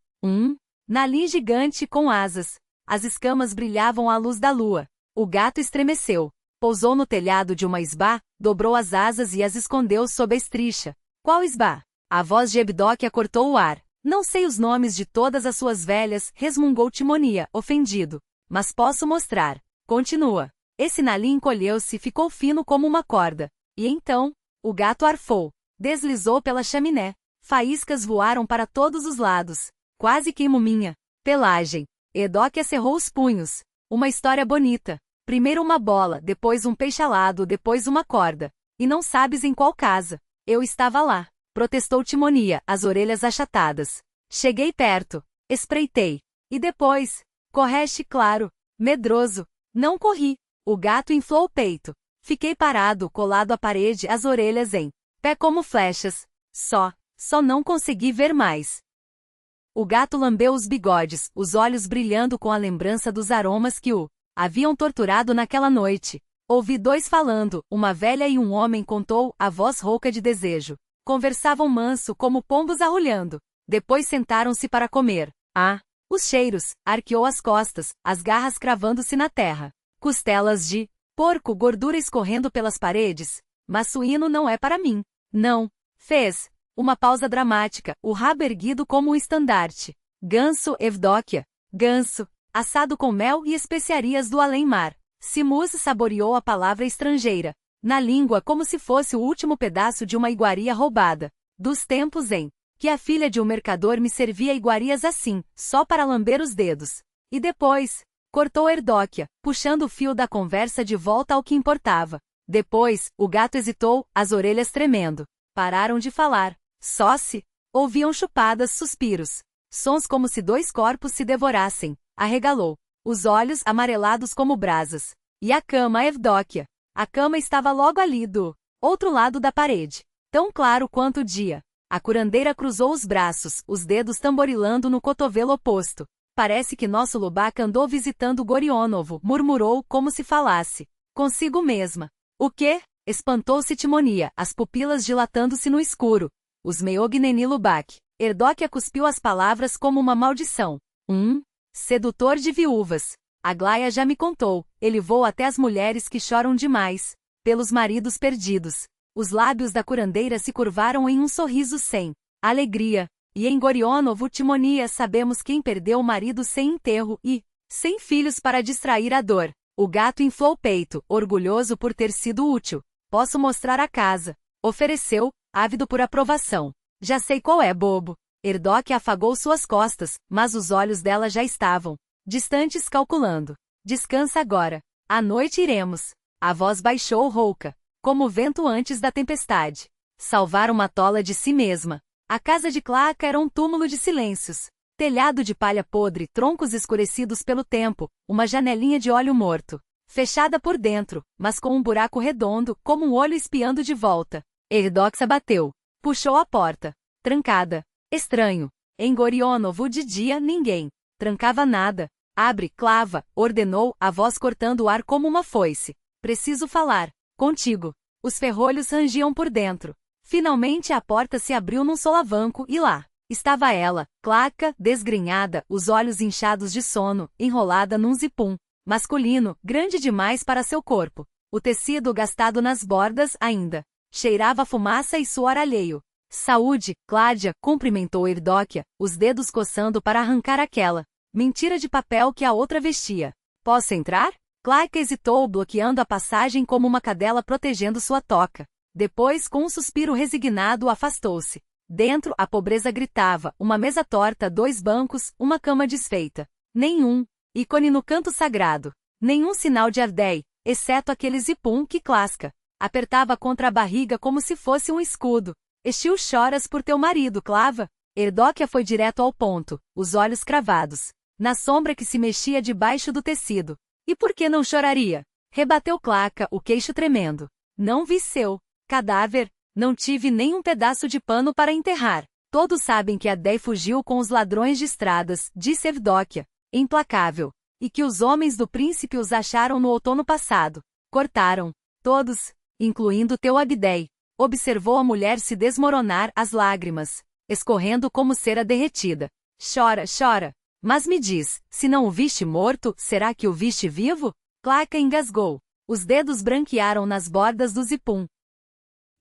Nalim gigante com asas. As escamas brilhavam à luz da lua. O gato estremeceu. Pousou no telhado de uma isbá, dobrou as asas e as escondeu sob a estricha. Qual isbá? A voz de Evdóquia cortou o ar. Não sei os nomes de todas as suas velhas, resmungou Timonia, ofendido. Mas posso mostrar. Continua. Esse Nalim encolheu-se e ficou fino como uma corda. E então, o gato arfou. Deslizou pela chaminé. Faíscas voaram para todos os lados. Quase queimou minha pelagem. Evdóquia cerrou os punhos. Uma história bonita. Primeiro uma bola, depois um peixe alado, depois uma corda. E não sabes em qual casa. Eu estava lá. Protestou Timonia, as orelhas achatadas. Cheguei perto. Espreitei. E depois? Correste, claro. Medroso. Não corri. O gato inflou o peito. Fiquei parado, colado à parede, as orelhas em pé como flechas. Só não consegui ver mais. O gato lambeu os bigodes, os olhos brilhando com a lembrança dos aromas que o haviam torturado naquela noite. Ouvi dois falando, uma velha e um homem, contou, a voz rouca de desejo. Conversavam manso como pombos arrulhando. Depois sentaram-se para comer. Os cheiros, arqueou as costas, as garras cravando-se na terra. Costelas de porco, gordura escorrendo pelas paredes. Mas suíno não é para mim. Não. Fez uma pausa dramática, o rabo erguido como um estandarte. Ganso, Evdóquia. Ganso. Assado com mel e especiarias do além-mar. Simus saboreou a palavra estrangeira. Na língua como se fosse o último pedaço de uma iguaria roubada. Dos tempos em que a filha de um mercador me servia iguarias assim, só para lamber os dedos. E depois, cortou Evdóquia, puxando o fio da conversa de volta ao que importava. Depois, o gato hesitou, as orelhas tremendo. Pararam de falar. Só se ouviam chupadas, suspiros. Sons como se dois corpos se devorassem. Arregalou. Os olhos amarelados como brasas. E a cama, Evdóquia. A cama estava logo ali do outro lado da parede. Tão claro quanto o dia. A curandeira cruzou os braços, os dedos tamborilando no cotovelo oposto. Parece que nosso Lubac andou visitando Gorionovo, murmurou como se falasse consigo mesma. O quê? Espantou-se Timonia, as pupilas dilatando-se no escuro. Os Meogneni Lubac. Evdóquia cuspiu as palavras como uma maldição. Sedutor de viúvas. Aglaia já me contou, ele voa até as mulheres que choram demais, pelos maridos perdidos. Os lábios da curandeira se curvaram em um sorriso sem alegria. E em Gorionovo Timonia sabemos quem perdeu o marido sem enterro e sem filhos para distrair a dor. O gato inflou o peito, orgulhoso por ter sido útil. Posso mostrar a casa. Ofereceu, ávido por aprovação. Já sei qual é, bobo. Evdóquia afagou suas costas, mas os olhos dela já estavam distantes calculando. Descansa agora. À noite iremos. A voz baixou rouca, como o vento antes da tempestade. Salvar uma tola de si mesma. A casa de Claca era um túmulo de silêncios. Telhado de palha podre, troncos escurecidos pelo tempo, uma janelinha de óleo morto. Fechada por dentro, mas com um buraco redondo, como um olho espiando de volta. Evdóquia bateu. Puxou a porta. Trancada. Estranho. Em Gorionovo de dia ninguém trancava nada. Abre, Clava, ordenou, a voz cortando o ar como uma foice. Preciso falar contigo. Os ferrolhos rangiam por dentro. Finalmente a porta se abriu num solavanco e lá estava ela, Claca, desgrenhada, os olhos inchados de sono, enrolada num zipum masculino, grande demais para seu corpo. O tecido gastado nas bordas ainda cheirava fumaça e suor alheio. Saúde, Cláudia, cumprimentou Evdóquia, os dedos coçando para arrancar aquela mentira de papel que a outra vestia. Posso entrar? Claca hesitou, bloqueando a passagem como uma cadela protegendo sua toca. Depois, com um suspiro resignado, afastou-se. Dentro, a pobreza gritava, uma mesa torta, 2 bancos, uma cama desfeita. Nenhum ícone no canto sagrado. Nenhum sinal de Ardei, exceto aquele zipum que Clasca apertava contra a barriga como se fosse um escudo. Estiu choras por teu marido, Clava? Evdóquia foi direto ao ponto, os olhos cravados na sombra que se mexia debaixo do tecido. E por que não choraria? Rebateu Claca, o queixo tremendo. Não vi seu cadáver, não tive nem um pedaço de pano para enterrar. Todos sabem que Ardei fugiu com os ladrões de estradas, disse Evdóquia, implacável, e que os homens do príncipe os acharam no outono passado. Cortaram, todos, incluindo teu Abdei. Observou a mulher se desmoronar, as lágrimas escorrendo como cera derretida. Chora, chora. Mas me diz, se não o viste morto, será que o viste vivo? Claca engasgou. Os dedos branquearam nas bordas do zipum.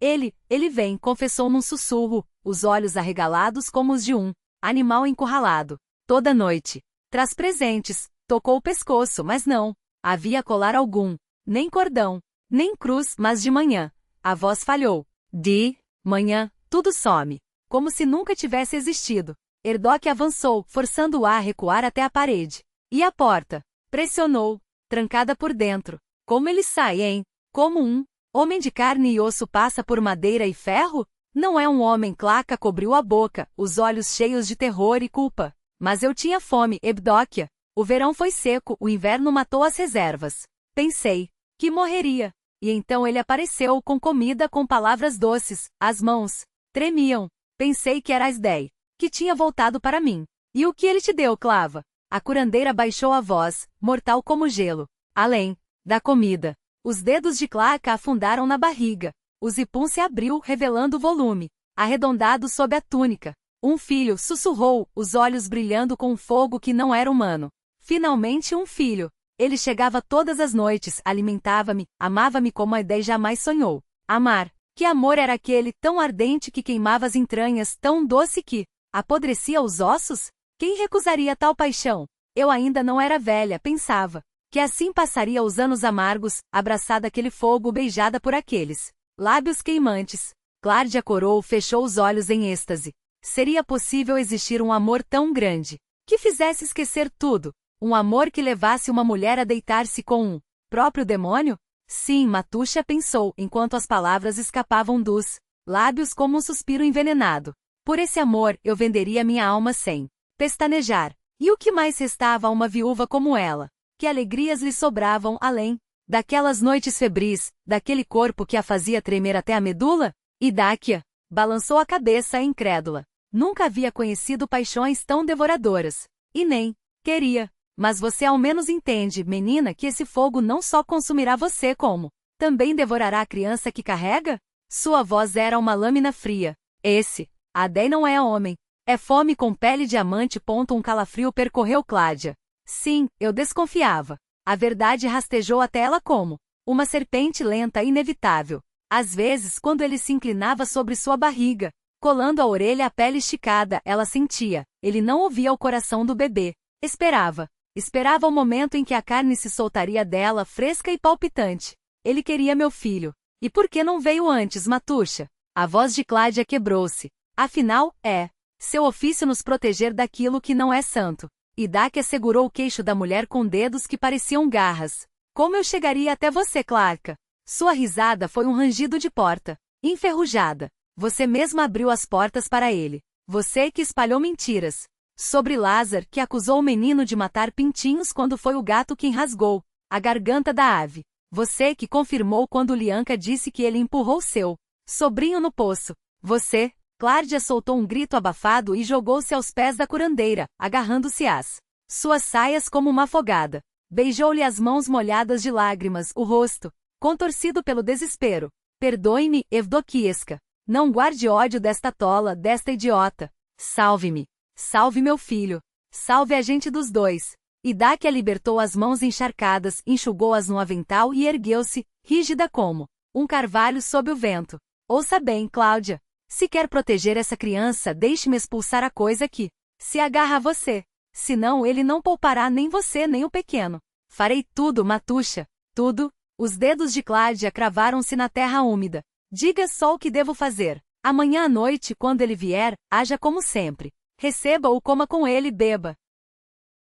Ele vem, confessou num sussurro, os olhos arregalados como os de um animal encurralado. Toda noite. Traz presentes. Tocou o pescoço, mas não havia colar algum. Nem cordão. Nem cruz, mas de manhã. A voz falhou. De manhã, tudo some. Como se nunca tivesse existido. Evdóquia avançou, forçando-o a recuar até a parede. E a porta? Pressionou, trancada por dentro. Como ele sai, hein? Como um homem de carne e osso passa por madeira e ferro? Não é um homem. Claca cobriu a boca, os olhos cheios de terror e culpa. Mas eu tinha fome, Evdóquia. O verão foi seco, o inverno matou as reservas. Pensei que morreria. E então ele apareceu com comida, com palavras doces. As mãos tremiam. Pensei que era Asdei, que tinha voltado para mim. E o que ele te deu, Clava? A curandeira baixou a voz, mortal como gelo. Além da comida. Os dedos de Claca afundaram na barriga. O zipum se abriu, revelando o volume arredondado sob a túnica. Um filho, sussurrou, os olhos brilhando com um fogo que não era humano. Finalmente um filho. Ele chegava todas as noites, alimentava-me, amava-me como a Asdei jamais sonhou. Amar. Que amor era aquele, tão ardente que queimava as entranhas, tão doce que apodrecia os ossos? Quem recusaria tal paixão? Eu ainda não era velha, pensava. Que assim passaria os anos amargos, abraçada àquele fogo, beijada por aqueles lábios queimantes. Cláudia corou, fechou os olhos em êxtase. Seria possível existir um amor tão grande, que fizesse esquecer tudo? Um amor que levasse uma mulher a deitar-se com um próprio demônio? Sim, Matuxa pensou, enquanto as palavras escapavam dos lábios como um suspiro envenenado. Por esse amor, eu venderia minha alma sem pestanejar. E o que mais restava a uma viúva como ela? Que alegrias lhe sobravam além daquelas noites febris, daquele corpo que a fazia tremer até a medula? Idáquia balançou a cabeça incrédula. Nunca havia conhecido paixões tão devoradoras. E nem queria. Mas você ao menos entende, menina, que esse fogo não só consumirá você como também devorará a criança que carrega? Sua voz era uma lâmina fria. Esse Adé não é homem. É fome com pele de diamante. Um calafrio percorreu Cláudia. Sim, eu desconfiava. A verdade rastejou até ela como uma serpente lenta e inevitável. Às vezes, quando ele se inclinava sobre sua barriga, colando a orelha à pele esticada, ela sentia. Ele não ouvia o coração do bebê. Esperava. Esperava o momento em que a carne se soltaria dela, fresca e palpitante. Ele queria meu filho. E por que não veio antes, Matuxa? A voz de Cláudia quebrou-se. Afinal, é seu ofício nos proteger daquilo que não é santo. Idáquia segurou o queixo da mulher com dedos que pareciam garras. Como eu chegaria até você, Clarka? Sua risada foi um rangido de porta. Enferrujada. Você mesma abriu as portas para ele. Você que espalhou mentiras sobre Lázaro, que acusou o menino de matar pintinhos quando foi o gato quem rasgou a garganta da ave. Você que confirmou quando Lianca disse que ele empurrou seu sobrinho no poço. Você... Cláudia soltou um grito abafado e jogou-se aos pés da curandeira, agarrando-se às suas saias como uma afogada. Beijou-lhe as mãos molhadas de lágrimas, o rosto contorcido pelo desespero. Perdoe-me, Evdokiesca. Não guarde ódio desta tola, desta idiota. Salve-me. Salve meu filho. Salve a gente dos dois. Idáquia libertou as mãos encharcadas, enxugou-as no avental e ergueu-se, rígida como um carvalho sob o vento. Ouça bem, Cláudia. Se quer proteger essa criança, deixe-me expulsar a coisa que se agarra a você. Senão ele não poupará nem você nem o pequeno. Farei tudo, Matuxa. Tudo. Os dedos de Cláudia cravaram-se na terra úmida. Diga só o que devo fazer. Amanhã à noite, quando ele vier, haja como sempre. Receba-o, coma com ele e beba.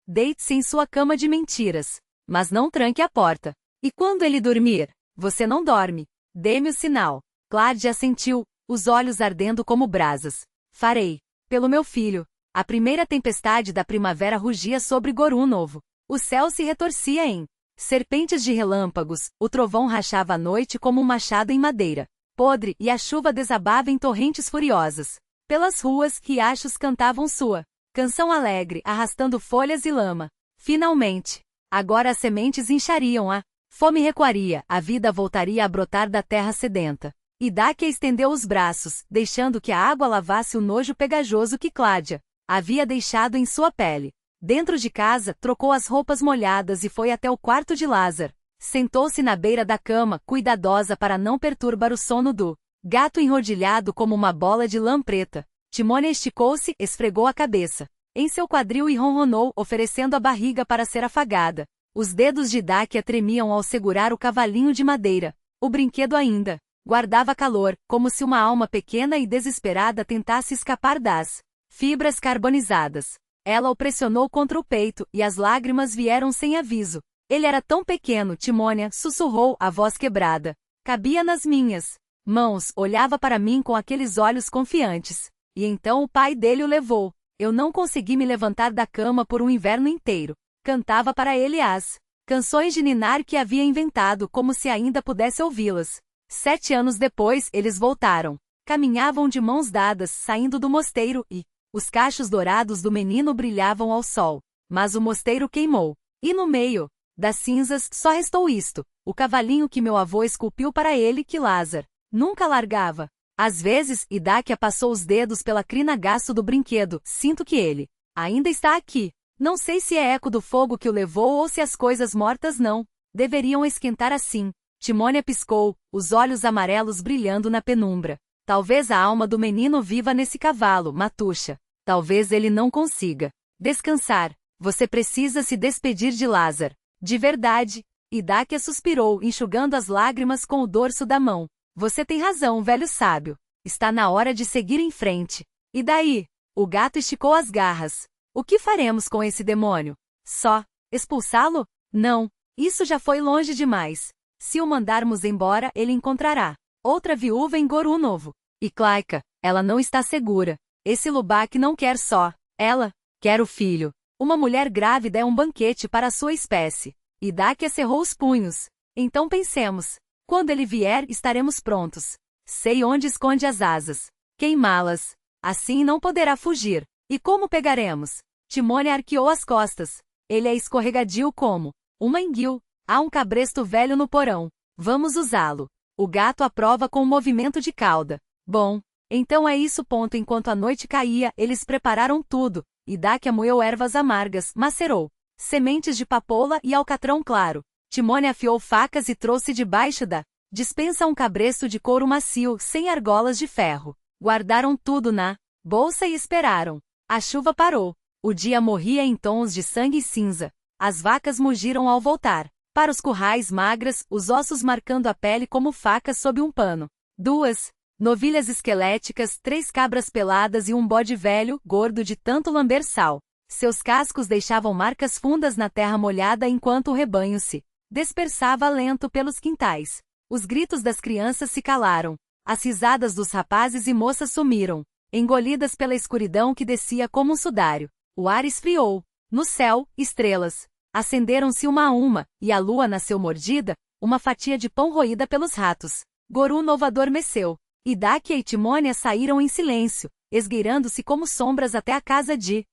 Deite-se em sua cama de mentiras. Mas não tranque a porta. E quando ele dormir? Você não dorme. Dê-me o sinal. Cláudia assentiu, os olhos ardendo como brasas. Farei. Pelo meu filho. A primeira tempestade da primavera rugia sobre Gorum Novo. O céu se retorcia em serpentes de relâmpagos, o trovão rachava a noite como um machado em madeira podre e a chuva desabava em torrentes furiosas. Pelas ruas, riachos cantavam sua canção alegre, arrastando folhas e lama. Finalmente. Agora as sementes inchariam, a fome recuaria, a vida voltaria a brotar da terra sedenta. Idáquia estendeu os braços, deixando que a água lavasse o nojo pegajoso que Cláudia havia deixado em sua pele. Dentro de casa, trocou as roupas molhadas e foi até o quarto de Lázaro. Sentou-se na beira da cama, cuidadosa para não perturbar o sono do gato enrodilhado como uma bola de lã preta. Timônia esticou-se, esfregou a cabeça em seu quadril e ronronou, oferecendo a barriga para ser afagada. Os dedos de Idáquia tremiam ao segurar o cavalinho de madeira. O brinquedo ainda guardava calor, como se uma alma pequena e desesperada tentasse escapar das fibras carbonizadas. Ela o pressionou contra o peito, e as lágrimas vieram sem aviso. Ele era tão pequeno, Timônia, sussurrou, a voz quebrada. Cabia nas minhas mãos, olhava para mim com aqueles olhos confiantes. E então o pai dele o levou. Eu não consegui me levantar da cama por um inverno inteiro. Cantava para ele as canções de ninar que havia inventado, como se ainda pudesse ouvi-las. 7 anos depois, eles voltaram. Caminhavam de mãos dadas, saindo do mosteiro, e os cachos dourados do menino brilhavam ao sol. Mas o mosteiro queimou. E no meio das cinzas, só restou isto: o cavalinho que meu avô esculpiu para ele, que Lázaro nunca largava. Às vezes, Idáquia passou os dedos pela crina gasto do brinquedo. Sinto que ele ainda está aqui. Não sei se é eco do fogo que o levou ou se as coisas mortas não deveriam esquentar assim. Timônia piscou, os olhos amarelos brilhando na penumbra. Talvez a alma do menino viva nesse cavalo, Matuxa. Talvez ele não consiga descansar. Você precisa se despedir de Lázaro. De verdade. Idáquia suspirou, enxugando as lágrimas com o dorso da mão. Você tem razão, velho sábio. Está na hora de seguir em frente. E daí? O gato esticou as garras. O que faremos com esse demônio? Só expulsá-lo? Não. Isso já foi longe demais. Se o mandarmos embora, ele encontrará outra viúva em Gorum Novo. E Cláudia, ela não está segura. Esse Lubac não quer só ela. Quero filho. Uma mulher grávida é um banquete para a sua espécie. Idáquia cerrou os punhos. Então pensemos. Quando ele vier, estaremos prontos. Sei onde esconde as asas. Queimá-las. Assim não poderá fugir. E como pegaremos? Timone arqueou as costas. Ele é escorregadio como uma enguia. Há um cabresto velho no porão. Vamos usá-lo. O gato aprova com um movimento de cauda. Bom, então é isso. Enquanto a noite caía, eles prepararam tudo. Idáquia moeu ervas amargas, macerou sementes de papoula e alcatrão claro. Timone afiou facas e trouxe debaixo da despensa um cabresto de couro macio, sem argolas de ferro. Guardaram tudo na bolsa e esperaram. A chuva parou. O dia morria em tons de sangue e cinza. As vacas mugiram ao voltar. Para os currais magras, os ossos marcando a pele como facas sob um pano. 2 novilhas esqueléticas, 3 cabras peladas e um bode velho, gordo de tanto lamber sal. Seus cascos deixavam marcas fundas na terra molhada enquanto o rebanho se dispersava lento pelos quintais. Os gritos das crianças se calaram. As risadas dos rapazes e moças sumiram, engolidas pela escuridão que descia como um sudário. O ar esfriou. No céu, estrelas acenderam-se uma a uma, e a lua nasceu mordida, uma fatia de pão roída pelos ratos. Goru novo adormeceu. Idáquia e Timônia saíram em silêncio, esgueirando-se como sombras até a casa de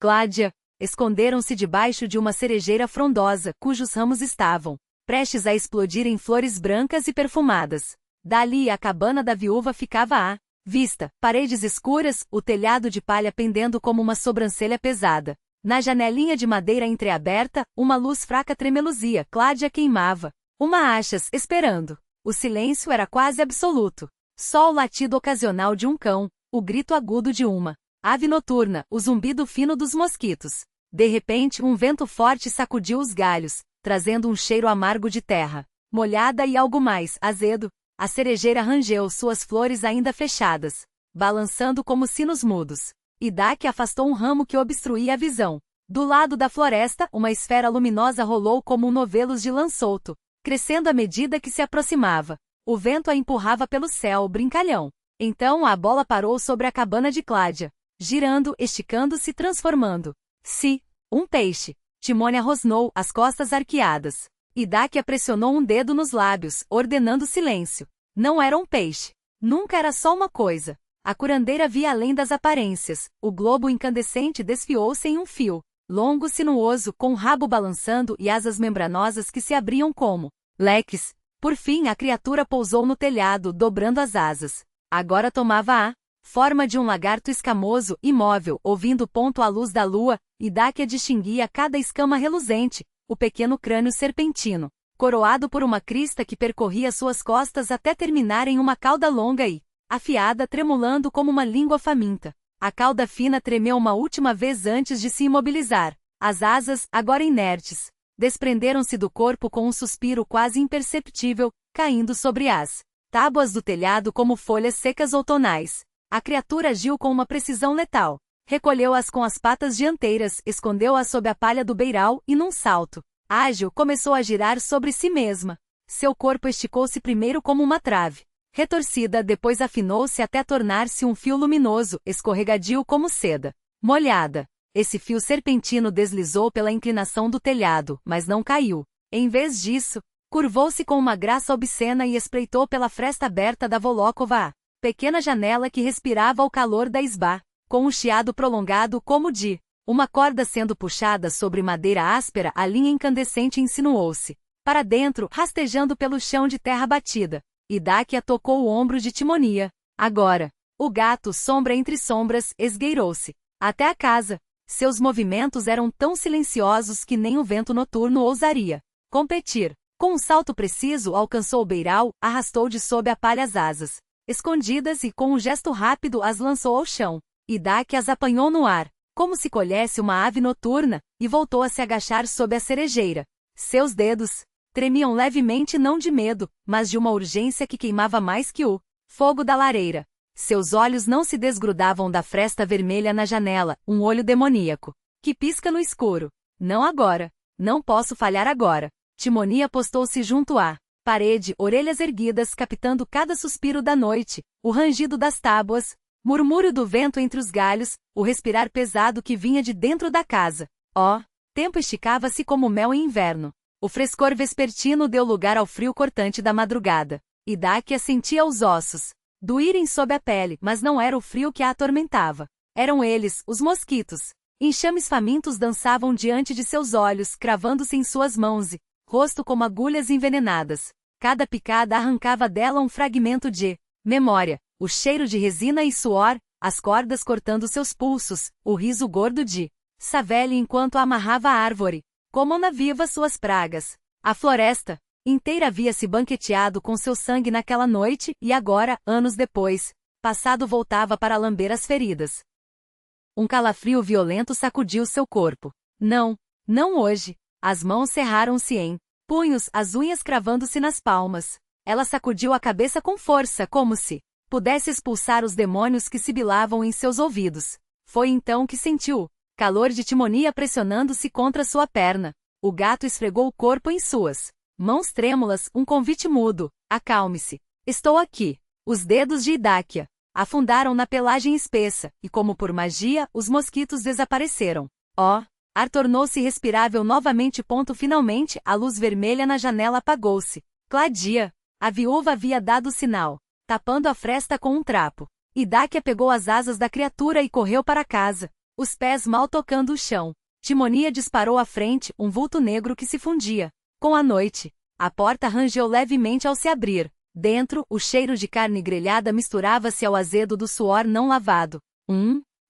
Cládia. Esconderam-se debaixo de uma cerejeira frondosa, cujos ramos estavam prestes a explodir em flores brancas e perfumadas. Dali a cabana da viúva ficava à vista, paredes escuras, o telhado de palha pendendo como uma sobrancelha pesada. Na janelinha de madeira entreaberta, uma luz fraca tremeluzia. Cládia queimava uma achas, esperando. O silêncio era quase absoluto. Só o latido ocasional de um cão, o grito agudo de uma ave noturna, o zumbido fino dos mosquitos. De repente, um vento forte sacudiu os galhos, trazendo um cheiro amargo de terra molhada e algo mais azedo. A cerejeira rangeu, suas flores ainda fechadas, balançando como sinos mudos. Idáquia afastou um ramo que obstruía a visão. Do lado da floresta, uma esfera luminosa rolou como um novelo de lã solto, crescendo à medida que se aproximava. O vento a empurrava pelo céu, brincalhão. Então a bola parou sobre a cabana de Cládia, girando, esticando-se, transformando-se. Um peixe. Timônia rosnou, as costas arqueadas. Idáquia pressionou um dedo nos lábios, ordenando silêncio. Não era um peixe. Nunca era só uma coisa. A curandeira via além das aparências. O globo incandescente desfiou-se em um fio longo, sinuoso, com o rabo balançando e asas membranosas que se abriam como leques. Por fim, a criatura pousou no telhado, dobrando as asas. Agora tomava a forma de um lagarto escamoso, imóvel, ouvindo à luz da lua. Idáquia distinguia cada escama reluzente, o pequeno crânio serpentino, coroado por uma crista que percorria suas costas até terminar em uma cauda longa e afiada, tremulando como uma língua faminta. A cauda fina tremeu uma última vez antes de se imobilizar. As asas, agora inertes, desprenderam-se do corpo com um suspiro quase imperceptível, caindo sobre as tábuas do telhado como folhas secas outonais. A criatura agiu com uma precisão letal. Recolheu-as com as patas dianteiras, escondeu-as sob a palha do beiral e num salto ágil começou a girar sobre si mesma. Seu corpo esticou-se primeiro como uma trave retorcida, depois afinou-se até tornar-se um fio luminoso, escorregadio como seda molhada. Esse fio serpentino deslizou pela inclinação do telhado, mas não caiu. Em vez disso, curvou-se com uma graça obscena e espreitou pela fresta aberta da Volókova a pequena janela que respirava o calor da isbá, com um chiado prolongado como de uma corda sendo puxada sobre madeira áspera. A linha incandescente insinuou-se para dentro, rastejando pelo chão de terra batida. Idáquia tocou o ombro de Timônia. Agora, o gato, sombra entre sombras, esgueirou-se até a casa. Seus movimentos eram tão silenciosos que nem o vento noturno ousaria competir. Com um salto preciso, alcançou o beiral, arrastou de sob a palha as asas escondidas e, com um gesto rápido, as lançou ao chão. Idáquia as apanhou no ar, como se colhesse uma ave noturna, e voltou a se agachar sob a cerejeira. Seus dedos tremiam levemente, não de medo, mas de uma urgência que queimava mais que o fogo da lareira. Seus olhos não se desgrudavam da fresta vermelha na janela, um olho demoníaco, que pisca no escuro. Não agora. Não posso falhar agora. Timônia postou-se junto à parede, orelhas erguidas, captando cada suspiro da noite, o rangido das tábuas, Murmúrio do vento entre os galhos, o respirar pesado que vinha de dentro da casa. Tempo esticava-se como mel em inverno. O frescor vespertino deu lugar ao frio cortante da madrugada. Idáquia sentia os ossos doírem sob a pele, mas não era o frio que a atormentava. Eram eles, os mosquitos. Enxames famintos dançavam diante de seus olhos, cravando-se em suas mãos e rosto como agulhas envenenadas. Cada picada arrancava dela um fragmento de memória, o cheiro de resina e suor, as cordas cortando seus pulsos, o riso gordo de Savelli enquanto amarrava a árvore, como na viva suas pragas. A floresta inteira havia se banqueteado com seu sangue naquela noite e agora, anos depois, passado voltava para lamber as feridas. Um calafrio violento sacudiu seu corpo. Não hoje. As mãos cerraram-se em punhos, as unhas cravando-se nas palmas. Ela sacudiu a cabeça com força, como se pudesse expulsar os demônios que sibilavam em seus ouvidos. Foi então que sentiu calor de Timonia pressionando-se contra sua perna. O gato esfregou o corpo em suas mãos trêmulas, um convite mudo. Acalme-se. Estou aqui. Os dedos de Idáquia afundaram na pelagem espessa, e como por magia, os mosquitos desapareceram. Ar tornou-se respirável novamente. Finalmente, a luz vermelha na janela apagou-se. Cladia. A viúva havia dado sinal, tapando a fresta com um trapo. Idáquia pegou as asas da criatura e correu para casa, os pés mal tocando o chão. Timonia disparou à frente, um vulto negro que se fundia com a noite. A porta rangeu levemente ao se abrir. Dentro, o cheiro de carne grelhada misturava-se ao azedo do suor não lavado.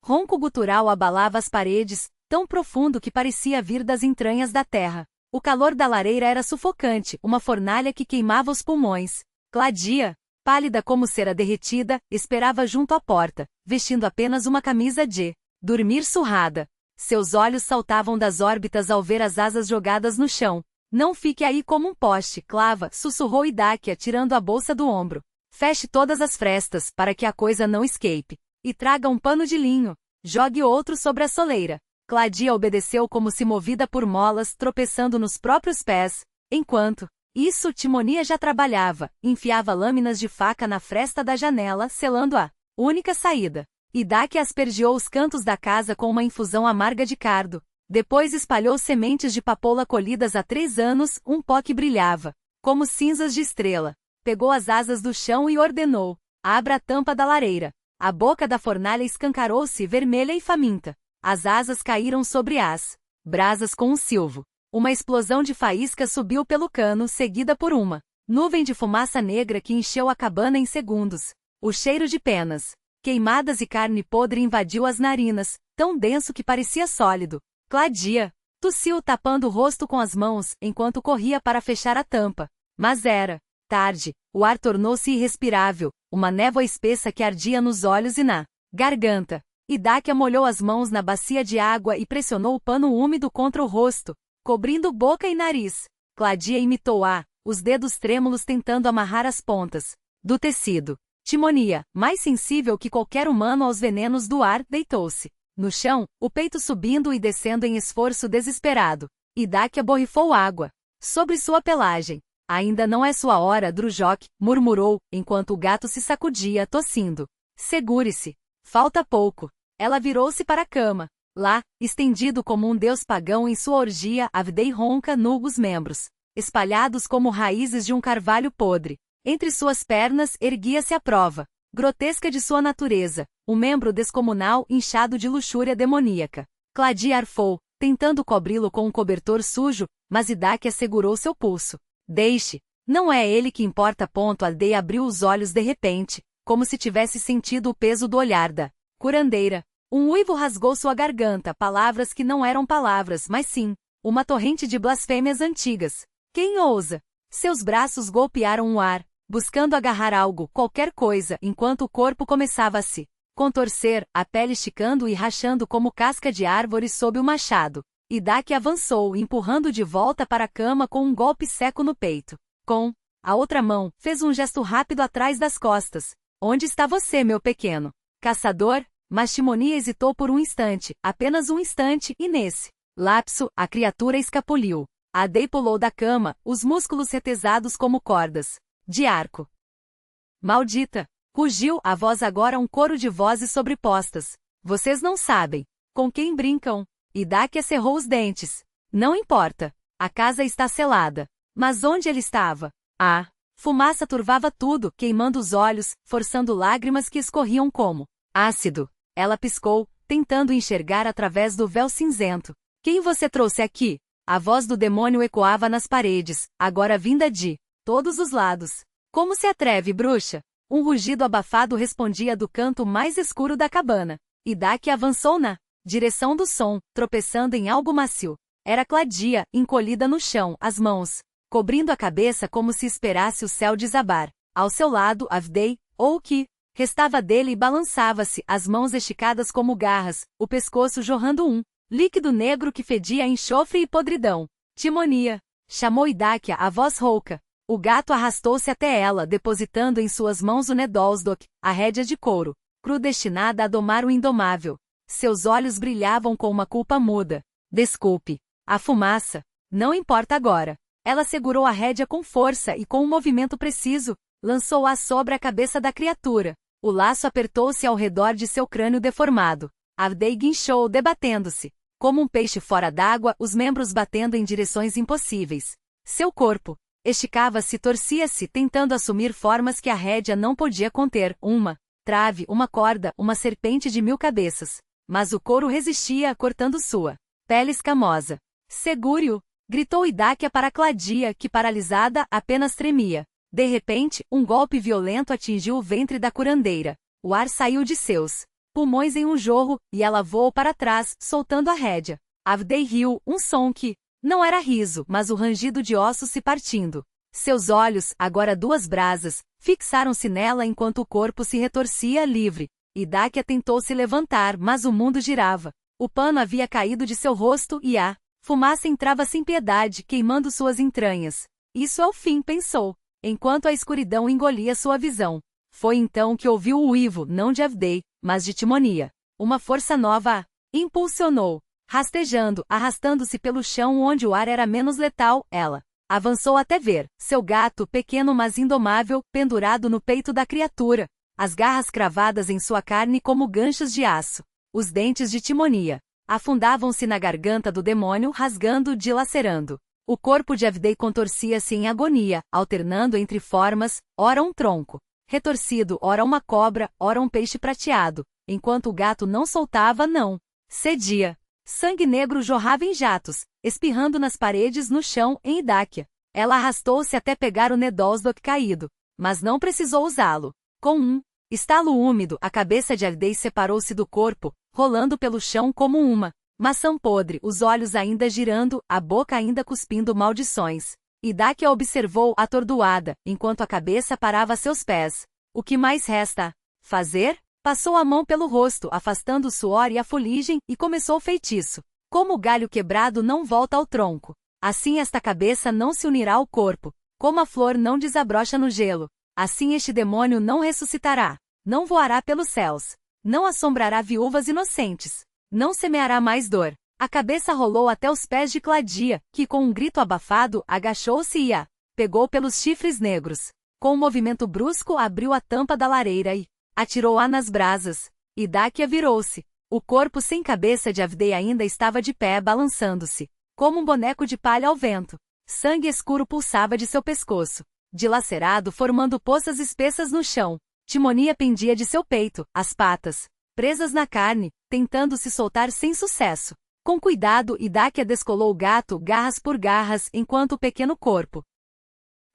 Ronco gutural abalava as paredes, tão profundo que parecia vir das entranhas da terra. O calor da lareira era sufocante, uma fornalha que queimava os pulmões. Cladia, pálida como cera derretida, esperava junto à porta, vestindo apenas uma camisa de dormir surrada. Seus olhos saltavam das órbitas ao ver as asas jogadas no chão. Não fique aí como um poste, Clava, sussurrou Idáquia, tirando a bolsa do ombro. Feche todas as frestas, para que a coisa não escape. E traga um pano de linho. Jogue outro sobre a soleira. Cladia obedeceu como se movida por molas, tropeçando nos próprios pés. Enquanto isso, Timonia já trabalhava, enfiava lâminas de faca na fresta da janela, selando a única saída. Idáquia aspergiou os cantos da casa com uma infusão amarga de cardo. Depois espalhou sementes de papoula colhidas há 3 anos, um pó que brilhava como cinzas de estrela. Pegou as asas do chão e ordenou: abra a tampa da lareira. A boca da fornalha escancarou-se, vermelha e faminta. As asas caíram sobre as brasas com um silvo. Uma explosão de faísca subiu pelo cano, seguida por uma nuvem de fumaça negra que encheu a cabana em segundos. O cheiro de penas queimadas e carne podre invadiu as narinas, tão denso que parecia sólido. Cladia tossiu tapando o rosto com as mãos, enquanto corria para fechar a tampa. Mas era tarde, o ar tornou-se irrespirável, uma névoa espessa que ardia nos olhos e na garganta. Idáquia molhou as mãos na bacia de água e pressionou o pano úmido contra o rosto, cobrindo boca e nariz. Cladia imitou os dedos trêmulos tentando amarrar as pontas do tecido. Timonia, mais sensível que qualquer humano aos venenos do ar, deitou-se no chão, o peito subindo e descendo em esforço desesperado. Idáquia borrifou água sobre sua pelagem. Ainda não é sua hora, Drujok, murmurou, enquanto o gato se sacudia, tossindo. Segure-se. Falta pouco. Ela virou-se para a cama. Lá, estendido como um deus pagão em sua orgia, Avdei ronca nu os membros, espalhados como raízes de um carvalho podre. Entre suas pernas erguia-se a prova grotesca de sua natureza, um membro descomunal inchado de luxúria demoníaca. Cladia arfou, tentando cobri-lo com um cobertor sujo, mas Idáquia segurou seu pulso. Deixe. Não é ele que importa. Avdei abriu os olhos de repente, como se tivesse sentido o peso do olhar da curandeira. Um uivo rasgou sua garganta, palavras que não eram palavras, mas sim uma torrente de blasfêmias antigas. Quem ousa? Seus braços golpearam o ar, buscando agarrar algo, qualquer coisa, enquanto o corpo começava a se contorcer, a pele esticando e rachando como casca de árvore sob o machado. Idáquia avançou, empurrando de volta para a cama com um golpe seco no peito. Com a outra mão, fez um gesto rápido atrás das costas. Onde está você, meu pequeno caçador? Mas Timonia hesitou por um instante, apenas um instante, e nesse lapso, a criatura escapuliu. Avdei pulou da cama, os músculos retesados como cordas de arco. Maldita! Rugiu a voz agora um coro de vozes sobrepostas. Vocês não sabem. Com quem brincam? Idáquia cerrou os dentes. Não importa. A casa está selada. Mas onde ele estava? Ah! Fumaça turvava tudo, queimando os olhos, forçando lágrimas que escorriam como ácido. Ela piscou, tentando enxergar através do véu cinzento. Quem você trouxe aqui? A voz do demônio ecoava nas paredes, agora vinda de todos os lados. Como se atreve, bruxa? Um rugido abafado respondia do canto mais escuro da cabana. Idáquia avançou na direção do som, tropeçando em algo macio. Era Cladia, encolhida no chão, as mãos cobrindo a cabeça como se esperasse o céu desabar. Ao seu lado, Avdei, ou o que restava dele, balançava-se, as mãos esticadas como garras, o pescoço jorrando um líquido negro que fedia a enxofre e podridão. Timonia! Chamou Idáquia, a voz rouca. O gato arrastou-se até ela, depositando em suas mãos o Nedolsdok, a rédea de couro, cru destinada a domar o indomável. Seus olhos brilhavam com uma culpa muda. Desculpe. A fumaça. Não importa agora. Ela segurou a rédea com força e, com um movimento preciso, lançou-a sobre a cabeça da criatura. O laço apertou-se ao redor de seu crânio deformado. Avdei guinchou, debatendo-se. Como um peixe fora d'água, os membros batendo em direções impossíveis. Seu corpo esticava-se, torcia-se, tentando assumir formas que a rédea não podia conter. Uma trave, uma corda, uma serpente de 1000 cabeças. Mas o couro resistia, cortando sua pele escamosa. Segure-o! Gritou Idáquia para Cladia, que, paralisada, apenas tremia. De repente, um golpe violento atingiu o ventre da curandeira. O ar saiu de seus pulmões em um jorro, e ela voou para trás, soltando a rédea. Avdei riu, um som que não era riso, mas o rangido de ossos se partindo. Seus olhos, agora 2 brasas, fixaram-se nela enquanto o corpo se retorcia livre. Idáquia tentou se levantar, mas o mundo girava. O pano havia caído de seu rosto e a fumaça entrava sem piedade, queimando suas entranhas. Isso é o fim, pensou, enquanto a escuridão engolia sua visão. Foi então que ouviu o uivo, não de Avdei, mas de Timonia. Uma força nova a impulsionou. Rastejando, arrastando-se pelo chão onde o ar era menos letal, ela avançou até ver seu gato, pequeno mas indomável, pendurado no peito da criatura, as garras cravadas em sua carne como ganchos de aço. Os dentes de Timonia afundavam-se na garganta do demônio, rasgando, dilacerando. O corpo de Avdei contorcia-se em agonia, alternando entre formas, ora um tronco retorcido, ora uma cobra, ora um peixe prateado, enquanto o gato não soltava, não cedia. Sangue negro jorrava em jatos, espirrando nas paredes, no chão, em Idáquia. Ela arrastou-se até pegar o Nedolsdok caído, mas não precisou usá-lo. Com um estalo úmido, a cabeça de Avdei separou-se do corpo, rolando pelo chão como uma maçã podre, os olhos ainda girando, a boca ainda cuspindo maldições. Idáquia observou, atordoada, enquanto a cabeça parava a seus pés. O que mais resta fazer? Passou a mão pelo rosto, afastando o suor e a fuligem, e começou o feitiço. Como o galho quebrado não volta ao tronco, assim esta cabeça não se unirá ao corpo. Como a flor não desabrocha no gelo, assim este demônio não ressuscitará. Não voará pelos céus. Não assombrará viúvas inocentes. Não semeará mais dor. A cabeça rolou até os pés de Cladia, que com um grito abafado, agachou-se e a pegou pelos chifres negros. Com um movimento brusco abriu a tampa da lareira e atirou-a nas brasas. Idáquia virou-se. O corpo sem cabeça de Avdei ainda estava de pé, balançando-se, como um boneco de palha ao vento. Sangue escuro pulsava de seu pescoço, dilacerado, formando poças espessas no chão. Timonia pendia de seu peito, as patas presas na carne, tentando se soltar sem sucesso. Com cuidado, Idáquia descolou o gato, garras por garras, enquanto o pequeno corpo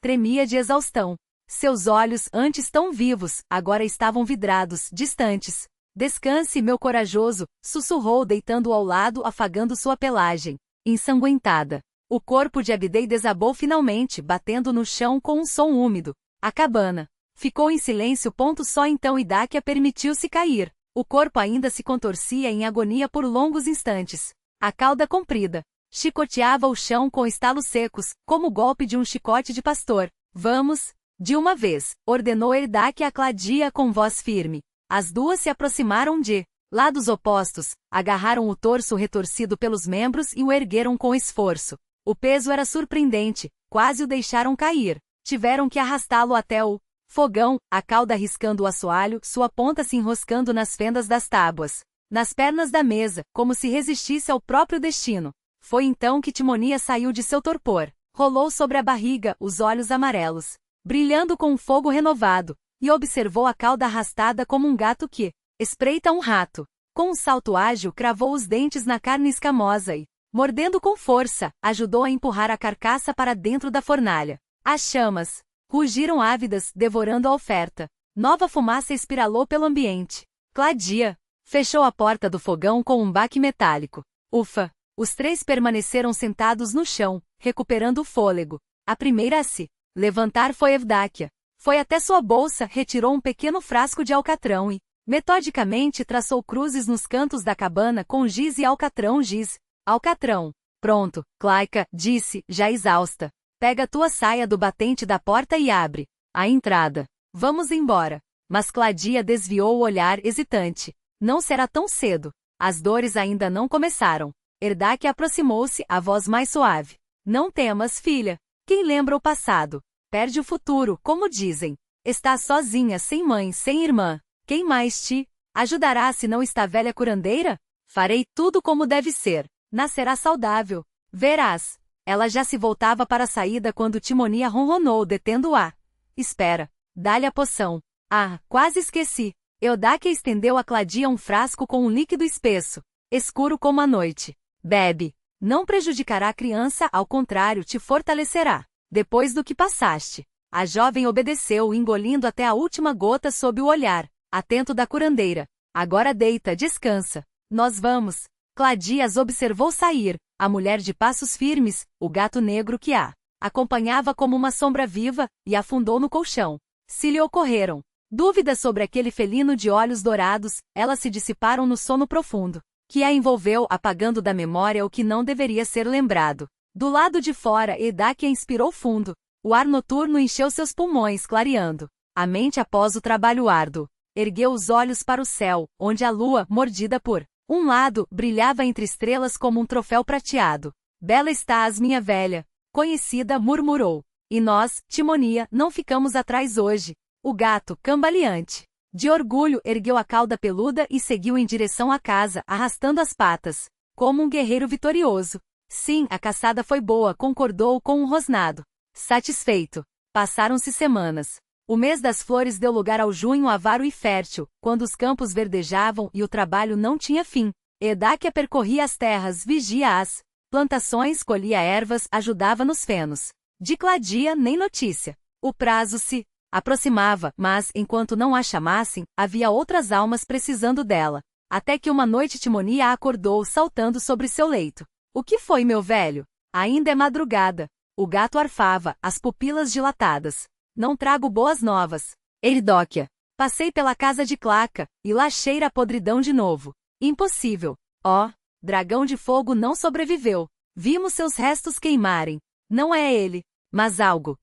tremia de exaustão. Seus olhos, antes tão vivos, agora estavam vidrados, distantes. Descanse, meu corajoso, sussurrou, deitando-o ao lado, afagando sua pelagem ensanguentada. O corpo de Avdei desabou finalmente, batendo no chão com um som úmido. A cabana ficou em silêncio. Só então Idáquia permitiu-se cair. O corpo ainda se contorcia em agonia por longos instantes. A cauda comprida chicoteava o chão com estalos secos, como o golpe de um chicote de pastor. Vamos, de uma vez, ordenou Idáquia a Cladia com voz firme. As duas se aproximaram de lados opostos, agarraram o torso retorcido pelos membros e o ergueram com esforço. O peso era surpreendente, quase o deixaram cair. Tiveram que arrastá-lo até o Fogão, a cauda riscando o assoalho, sua ponta se enroscando nas fendas das tábuas. Nas pernas da mesa, como se resistisse ao próprio destino. Foi então que Timonia saiu de seu torpor. Rolou sobre a barriga, os olhos amarelos, brilhando com um fogo renovado, e observou a cauda arrastada como um gato que espreita um rato. Com um salto ágil, cravou os dentes na carne escamosa e, mordendo com força, ajudou a empurrar a carcaça para dentro da fornalha. As chamas rugiram ávidas, devorando a oferta. Nova fumaça espiralou pelo ambiente. Cladia fechou a porta do fogão com um baque metálico. Ufa! Os três permaneceram sentados no chão, recuperando o fôlego. A primeira a se levantar foi Evdáquia. Foi até sua bolsa, retirou um pequeno frasco de alcatrão e, metodicamente, traçou cruzes nos cantos da cabana com giz e alcatrão, giz, alcatrão. Pronto, Claica, disse, já exausta. Pega tua saia do batente da porta e abre a entrada. Vamos embora. Mas Cladia desviou o olhar, hesitante. Não será tão cedo. As dores ainda não começaram. Evdáquia aproximou-se, a voz mais suave. Não temas, filha. Quem lembra o passado perde o futuro, como dizem. Estás sozinha, sem mãe, sem irmã. Quem mais te ajudará se não está velha curandeira? Farei tudo como deve ser. Nascerá saudável. Verás. Ela já se voltava para a saída quando Timonia ronronou, detendo-a. Espera. Dá-lhe a poção. Ah, quase esqueci. Evdáquia estendeu a Cladia um frasco com um líquido espesso, escuro como a noite. Bebe. Não prejudicará a criança, ao contrário, te fortalecerá. Depois do que passaste. A jovem obedeceu, engolindo até a última gota sob o olhar atento da curandeira. Agora deita, descansa. Nós vamos. Cladia as observou sair, a mulher de passos firmes, o gato negro que a acompanhava como uma sombra viva, e afundou no colchão. Se lhe ocorreram dúvidas sobre aquele felino de olhos dourados, elas se dissiparam no sono profundo, que a envolveu, apagando da memória o que não deveria ser lembrado. Do lado de fora, Evdáquia inspirou fundo. O ar noturno encheu seus pulmões, clareando a mente após o trabalho árduo. Ergueu os olhos para o céu, onde a lua, mordida por um lado, brilhava entre estrelas como um troféu prateado. Bela estás, minha velha. Conhecida, murmurou. E nós, Timonia, não ficamos atrás hoje. O gato, cambaleante de orgulho, ergueu a cauda peluda e seguiu em direção à casa, arrastando as patas, como um guerreiro vitorioso. Sim, a caçada foi boa, concordou com um rosnado. Satisfeito. Passaram-se semanas. O mês das flores deu lugar ao junho avaro e fértil, quando os campos verdejavam e o trabalho não tinha fim. Evdáquia percorria as terras, vigia as plantações, colhia ervas, ajudava nos fenos. De Cladia, nem notícia. O prazo se aproximava, mas, enquanto não a chamassem, havia outras almas precisando dela. Até que uma noite Timonia a acordou, saltando sobre seu leito. O que foi, meu velho? Ainda é madrugada. O gato arfava, as pupilas dilatadas. Não trago boas novas. Evdáquia. Passei pela casa de Claca, e lá cheira a podridão de novo. Impossível. Oh, dragão de fogo não sobreviveu. Vimos seus restos queimarem. Não é ele. Mas algo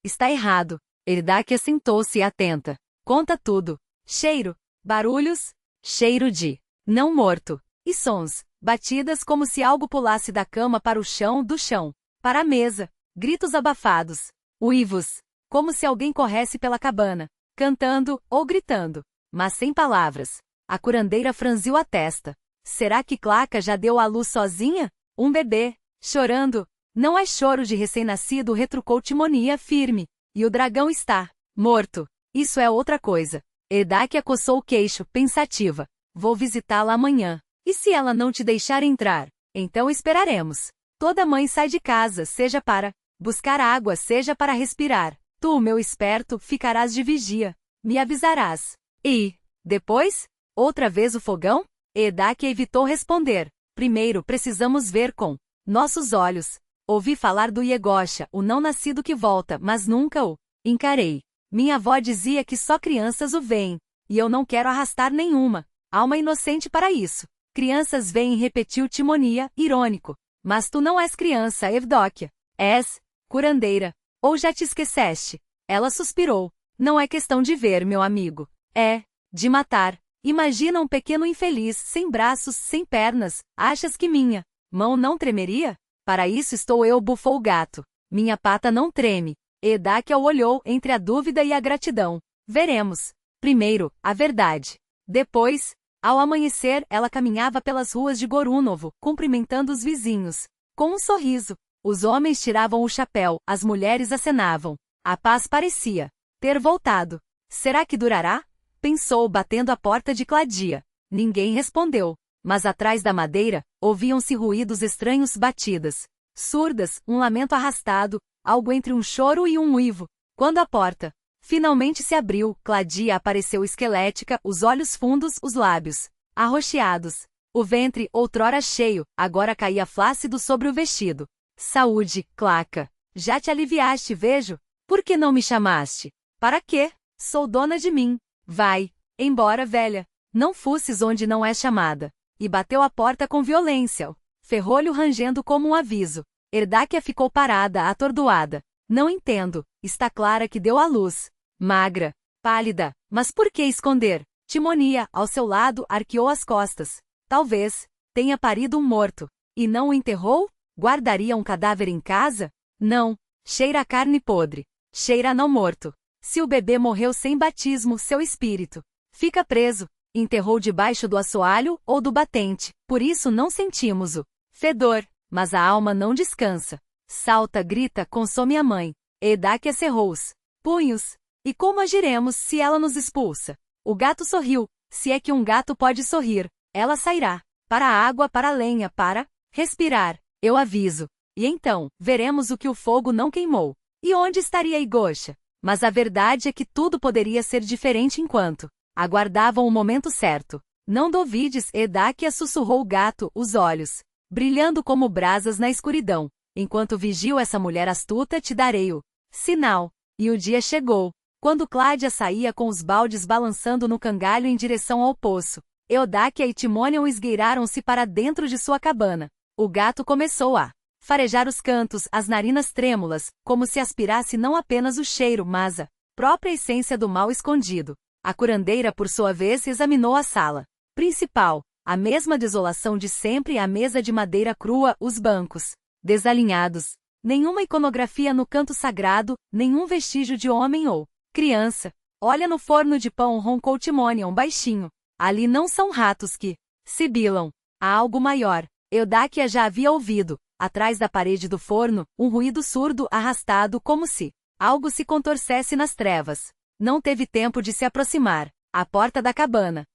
está errado. Evdáquia sentou-se atenta. Conta tudo. Cheiro. Barulhos. Cheiro de não morto. E sons. Batidas como se algo pulasse da cama para o chão, do chão para a mesa. Gritos abafados. Uivos. Como se alguém corresse pela cabana, cantando ou gritando, mas sem palavras. A curandeira franziu a testa. Será que Claca já deu à luz sozinha? Um bebê, chorando. Não é choro de recém-nascido, retrucou Timonia firme. E o dragão está morto. Isso é outra coisa. Evdáquia coçou o queixo, pensativa. Vou visitá-la amanhã. E se ela não te deixar entrar? Então esperaremos. Toda mãe sai de casa, seja para buscar água, seja para respirar. Tu, meu esperto, ficarás de vigia. Me avisarás. E, depois? Outra vez o fogão? Evdáquia evitou responder. Primeiro precisamos ver com nossos olhos. Ouvi falar do Iegosha, o não-nascido que volta, mas nunca o encarei. Minha avó dizia que só crianças o veem. E eu não quero arrastar nenhuma alma inocente para isso. Crianças veem, repetiu Timonia, irônico. Mas tu não és criança, Evdáquia. És curandeira. Ou já te esqueceste? Ela suspirou. Não é questão de ver, meu amigo. É de matar. Imagina um pequeno infeliz, sem braços, sem pernas. Achas que minha mão não tremeria? Para isso estou eu, bufou o gato. Minha pata não treme. Edáquia o olhou entre a dúvida e a gratidão. Veremos. Primeiro, a verdade. Depois, ao amanhecer, ela caminhava pelas ruas de Gorunovo, cumprimentando os vizinhos. Com um sorriso. Os homens tiravam o chapéu, as mulheres acenavam. A paz parecia ter voltado. Será que durará? Pensou batendo a porta de Cladia. Ninguém respondeu. Mas atrás da madeira, ouviam-se ruídos estranhos, batidas surdas, um lamento arrastado, algo entre um choro e um uivo. Quando a porta finalmente se abriu, Cladia apareceu esquelética, os olhos fundos, os lábios arroxeados. O ventre, outrora cheio, agora caía flácido sobre o vestido. Saúde, Claca. Já te aliviaste, vejo. Por que não me chamaste? Para quê? Sou dona de mim. Vai. Embora, velha. Não fusses onde não é chamada. E bateu a porta com violência. O ferrolho rangendo como um aviso. Edáquia ficou parada, atordoada. Não entendo. Está clara que deu à luz. Magra. Pálida. Mas por que esconder? Timonia, ao seu lado, arqueou as costas. Talvez tenha parido um morto. E não o enterrou? Guardaria um cadáver em casa? Não. Cheira a carne podre. Cheira a não morto. Se o bebê morreu sem batismo, seu espírito fica preso. Enterrou debaixo do assoalho ou do batente. Por isso não sentimos o fedor. Mas a alma não descansa. Salta, grita, consome a mãe. Edáquia cerrou os punhos. E como agiremos se ela nos expulsa? O gato sorriu. Se é que um gato pode sorrir. Ela sairá. Para a água, para a lenha, para respirar. Eu aviso. E então, veremos o que o fogo não queimou. E onde estaria Igosha? Mas a verdade é que tudo poderia ser diferente enquanto aguardavam o momento certo. Não duvides, Edáquia, sussurrou o gato, os olhos brilhando como brasas na escuridão. Enquanto vigio essa mulher astuta, te darei o sinal. E o dia chegou. Quando Cládia saía com os baldes balançando no cangalho em direção ao poço, Edáquia e Timônio esgueiraram-se para dentro de sua cabana. O gato começou a farejar os cantos, as narinas trêmulas, como se aspirasse não apenas o cheiro, mas a própria essência do mal escondido. A curandeira, por sua vez, examinou a sala principal. A mesma desolação de sempre, a mesa de madeira crua, os bancos desalinhados. Nenhuma iconografia no canto sagrado, nenhum vestígio de homem ou criança. Olha no forno de pão, roncou Timônio baixinho. Ali não são ratos que sibilam. Há algo maior. Edáquia já havia ouvido, atrás da parede do forno, um ruído surdo arrastado como se algo se contorcesse nas trevas. Não teve tempo de se aproximar. A porta da cabana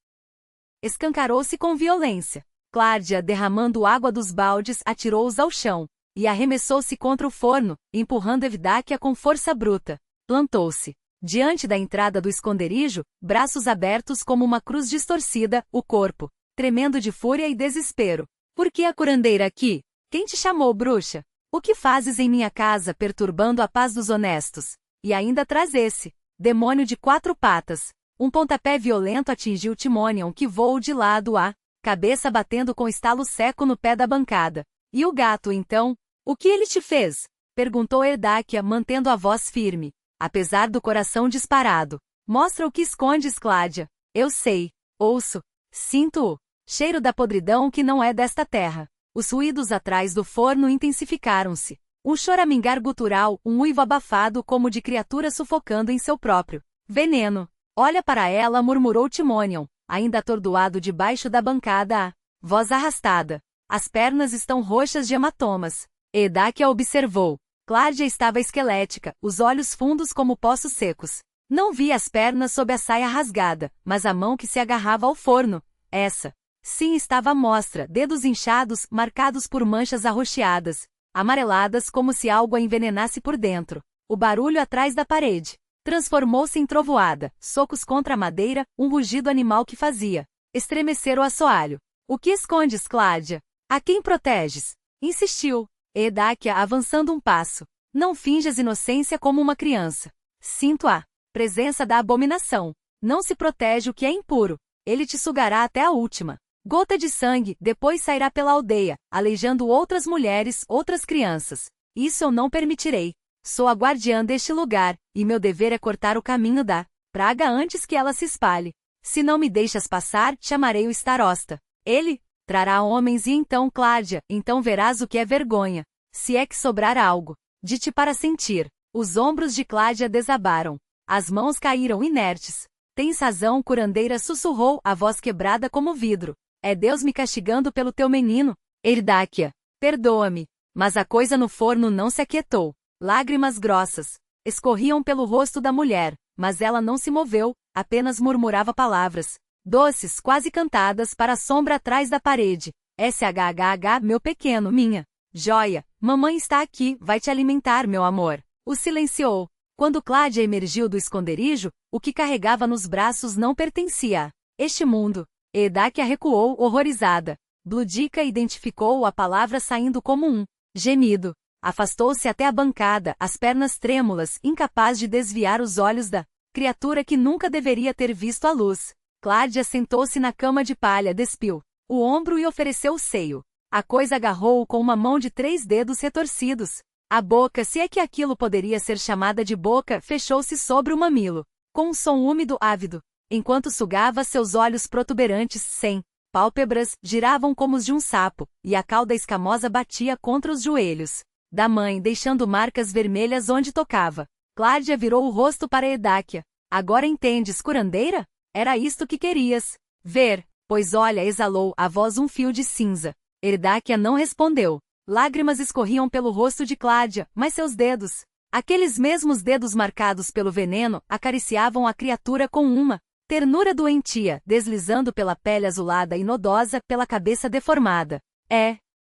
escancarou-se com violência. Cládia, derramando água dos baldes, atirou-os ao chão e arremessou-se contra o forno, empurrando Edáquia com força bruta. Plantou-se diante da entrada do esconderijo, braços abertos como uma cruz distorcida, o corpo tremendo de fúria e desespero. Por que a curandeira aqui? Quem te chamou, bruxa? O que fazes em minha casa, perturbando a paz dos honestos? E ainda traz esse demônio de 4 patas. Um pontapé violento atingiu Timônio, que voou de lado, a cabeça batendo com estalo seco no pé da bancada. E o gato, então? O que ele te fez? Perguntou Edáquia, mantendo a voz firme, apesar do coração disparado. Mostra o que escondes, Cládia. Eu sei. Ouço. Sinto o cheiro da podridão que não é desta terra. Os ruídos atrás do forno intensificaram-se. Um choramingar gutural, um uivo abafado como de criatura sufocando em seu próprio veneno. Olha para ela, murmurou Timônio, ainda atordoado debaixo da bancada, a voz arrastada. As pernas estão roxas de hematomas. Edáquia observou. Cládia estava esquelética, os olhos fundos como poços secos. Não via as pernas sob a saia rasgada, mas a mão que se agarrava ao forno. Essa, sim, estava à mostra, dedos inchados, marcados por manchas arroxeadas, amareladas como se algo a envenenasse por dentro. O barulho atrás da parede transformou-se em trovoada, socos contra a madeira, um rugido animal que fazia estremecer o assoalho. O que escondes, Cládia? A quem proteges? Insistiu Edáquia, avançando um passo. Não finjas inocência como uma criança. Sinto a presença da abominação. Não se protege o que é impuro. Ele te sugará até a última gota de sangue, depois sairá pela aldeia, aleijando outras mulheres, outras crianças. Isso eu não permitirei. Sou a guardiã deste lugar, e meu dever é cortar o caminho da praga antes que ela se espalhe. Se não me deixas passar, chamarei o starosta. Ele trará homens e então, Cládia, então verás o que é vergonha. Se é que sobrar algo de ti para sentir. Os ombros de Cládia desabaram. As mãos caíram inertes. Tens razão, curandeira, sussurrou, a voz quebrada como vidro. É Deus me castigando pelo teu menino. Eudáquia, perdoa-me. Mas a coisa no forno não se aquietou. Lágrimas grossas escorriam pelo rosto da mulher, mas ela não se moveu, apenas murmurava palavras doces, quase cantadas, para a sombra atrás da parede. SHHH, meu pequeno, minha joia, mamãe está aqui, vai te alimentar, meu amor. O silenciou. Quando Cládia emergiu do esconderijo, o que carregava nos braços não pertencia a este mundo. Eudáquia recuou, horrorizada. Bludica identificou a palavra saindo como um gemido. Afastou-se até a bancada, as pernas trêmulas, incapaz de desviar os olhos da criatura que nunca deveria ter visto a luz. Cládia sentou-se na cama de palha, despiu o ombro e ofereceu o seio. A coisa agarrou-o com uma mão de 3 dedos retorcidos. A boca, se é que aquilo poderia ser chamada de boca, fechou-se sobre o mamilo, com um som úmido ávido, enquanto sugava, seus olhos protuberantes, sem pálpebras, giravam como os de um sapo, e a cauda escamosa batia contra os joelhos da mãe, deixando marcas vermelhas onde tocava. Cládia virou o rosto para Eudáquia. Agora entendes, curandeira? Era isto que querias ver. Pois olha, exalou a voz um fio de cinza. Eudáquia não respondeu. Lágrimas escorriam pelo rosto de Cládia, mas seus dedos, aqueles mesmos dedos marcados pelo veneno, acariciavam a criatura com uma ternura doentia, deslizando pela pele azulada e nodosa, pela cabeça deformada.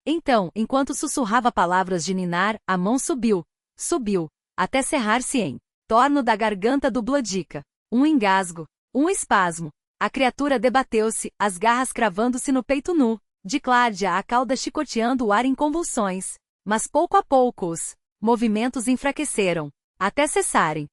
Então, enquanto sussurrava palavras de ninar, a mão subiu, até cerrar-se em torno da garganta do Bludica. Um engasgo, um espasmo. A criatura debateu-se, as garras cravando-se no peito nu de Cládia, a cauda chicoteando o ar em convulsões. Mas pouco a pouco os movimentos enfraqueceram, até cessarem.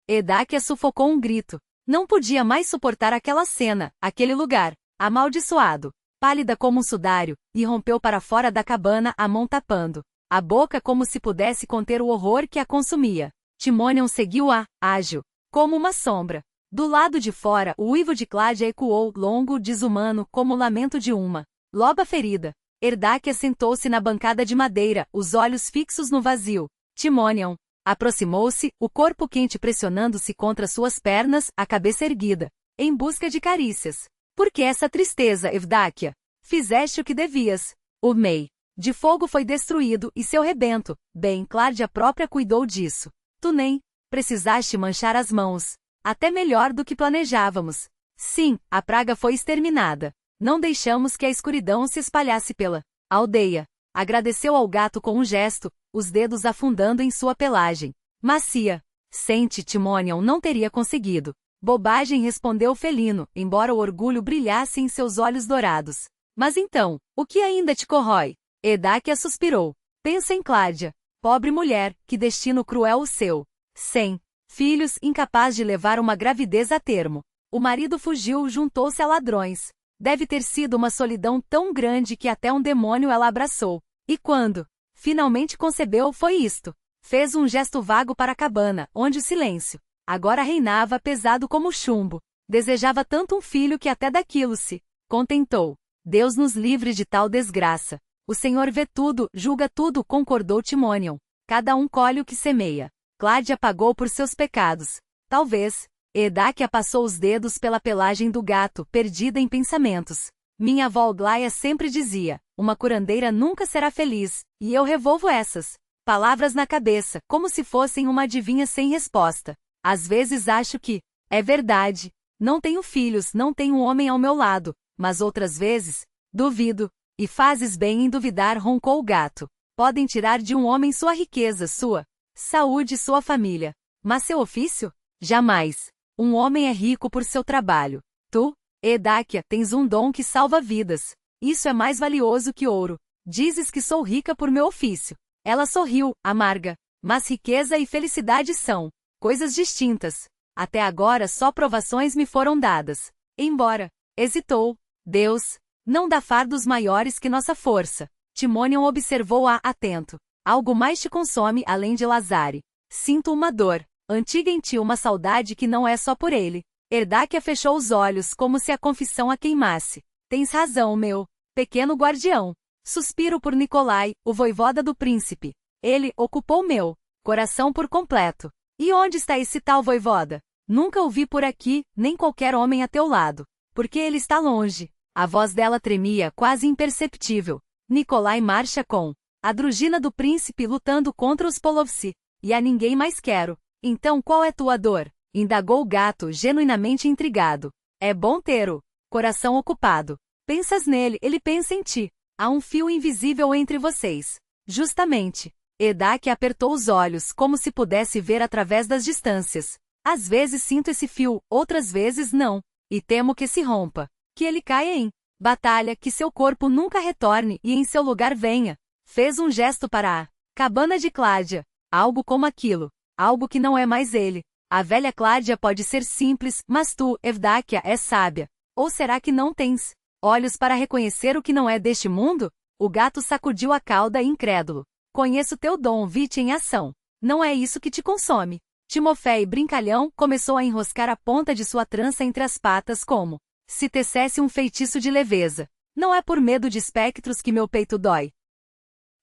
Eudáquia sufocou um grito. Não podia mais suportar aquela cena, aquele lugar, amaldiçoado. Pálida como um sudário, irrompeu para fora da cabana, a mão tapando a boca como se pudesse conter o horror que a consumia. Timônio seguiu-a, ágil, como uma sombra. Do lado de fora, o uivo de Cládia ecoou, longo, desumano, como o lamento de uma loba ferida. Eudáquia sentou-se na bancada de madeira, os olhos fixos no vazio. Timônio aproximou-se, o corpo quente pressionando-se contra suas pernas, a cabeça erguida, em busca de carícias. Por que essa tristeza, Eudáquia? Fizeste o que devias. O mei de fogo foi destruído, e seu rebento, bem, Cládia própria cuidou disso. Tu nem precisaste manchar as mãos. Até melhor do que planejávamos. Sim, a praga foi exterminada. Não deixamos que a escuridão se espalhasse pela aldeia. Agradeceu ao gato com um gesto, os dedos afundando em sua pelagem macia. Sente, Timônio não teria conseguido. Bobagem, respondeu o felino, embora o orgulho brilhasse em seus olhos dourados. Mas então, o que ainda te corrói? Eudáquia suspirou. Pensa em Cládia. Pobre mulher, que destino cruel o seu. Sem filhos, incapaz de levar uma gravidez a termo. O marido fugiu, juntou-se a ladrões. Deve ter sido uma solidão tão grande que até um demônio ela abraçou. E quando finalmente concebeu, foi isto. Fez um gesto vago para a cabana, onde o silêncio agora reinava, pesado como chumbo. Desejava tanto um filho que até daquilo se contentou. Deus nos livre de tal desgraça. O Senhor vê tudo, julga tudo, concordou Timônio. Cada um colhe o que semeia. Cládia pagou por seus pecados. Talvez. Eudáquia passou os dedos pela pelagem do gato, perdida em pensamentos. Minha avó Aglaia sempre dizia, uma curandeira nunca será feliz, e eu revolvo essas palavras na cabeça, como se fossem uma adivinha sem resposta. Às vezes acho que é verdade. Não tenho filhos, não tenho um homem ao meu lado, mas outras vezes duvido. E fazes bem em duvidar, roncou o gato. Podem tirar de um homem sua riqueza, sua saúde, sua família. Mas seu ofício? Jamais. Um homem é rico por seu trabalho. Tu, Eudáquia, tens um dom que salva vidas. Isso é mais valioso que ouro. Dizes que sou rica por meu ofício. Ela sorriu, amarga. Mas riqueza e felicidade são coisas distintas. Até agora só provações me foram dadas. Embora hesitou. Deus não dá fardos maiores que nossa força. Timônio observou-a atento. Algo mais te consome além de Lazare. Sinto uma dor antiga em ti, uma saudade que não é só por ele. Eudáquia fechou os olhos como se a confissão a queimasse. Tens razão, meu pequeno guardião. Suspiro por Nicolai, o voivoda do príncipe. Ele ocupou meu coração por completo. E onde está esse tal voivoda? Nunca o vi por aqui, nem qualquer homem a teu lado. Porque ele está longe. A voz dela tremia, quase imperceptível. Nikolai marcha com a drugina do príncipe lutando contra os Polovtsi. E a ninguém mais quero. Então qual é tua dor? Indagou o gato, genuinamente intrigado. É bom ter o coração ocupado. Pensas nele, ele pensa em ti. Há um fio invisível entre vocês. Justamente. Edak apertou os olhos, como se pudesse ver através das distâncias. Às vezes sinto esse fio, outras vezes não. E temo que se rompa. Que ele caia em batalha, que seu corpo nunca retorne e em seu lugar venha. Fez um gesto para a cabana de Cláudia. Algo como aquilo. Algo que não é mais ele. A velha Cláudia pode ser simples, mas tu, Evdáquia, és sábia. Ou será que não tens olhos para reconhecer o que não é deste mundo? O gato sacudiu a cauda incrédulo. Conheço teu dom, vi-te em ação. Não é isso que te consome. Timofei, brincalhão, começou a enroscar a ponta de sua trança entre as patas como se tecesse um feitiço de leveza. Não é por medo de espectros que meu peito dói.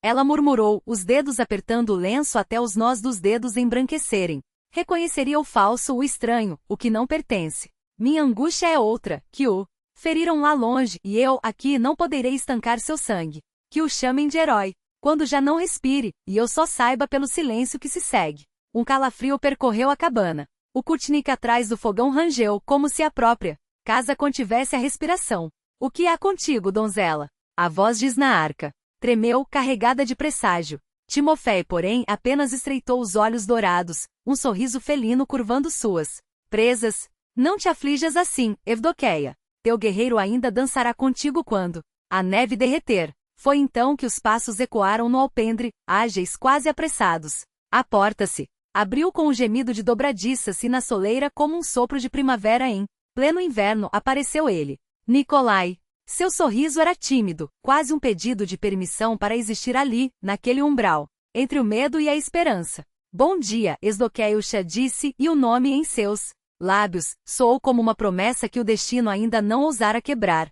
Ela murmurou, os dedos apertando o lenço até os nós dos dedos embranquecerem. Reconheceria o falso, o estranho, o que não pertence. Minha angústia é outra, que o feriram lá longe, e eu, aqui, não poderei estancar seu sangue. Que o chamem de herói, quando já não respire, e eu só saiba pelo silêncio que se segue. Um calafrio percorreu a cabana. O Kutnik atrás do fogão rangeu, como se a própria casa contivesse a respiração. O que há contigo, donzela? A voz de Snaarka tremeu, carregada de presságio. Timofei, porém, apenas estreitou os olhos dourados, um sorriso felino curvando suas presas. Não te aflijas assim, Evdoqueia. Teu guerreiro ainda dançará contigo quando a neve derreter. Foi então que os passos ecoaram no alpendre, ágeis, quase apressados. A porta se abriu com um gemido de dobradiças e na soleira como um sopro de primavera em pleno inverno apareceu ele. Nikolai. Seu sorriso era tímido, quase um pedido de permissão para existir ali, naquele umbral, entre o medo e a esperança. Bom dia, Esdoqueusha disse, e o nome em seus lábios soou como uma promessa que o destino ainda não ousara quebrar.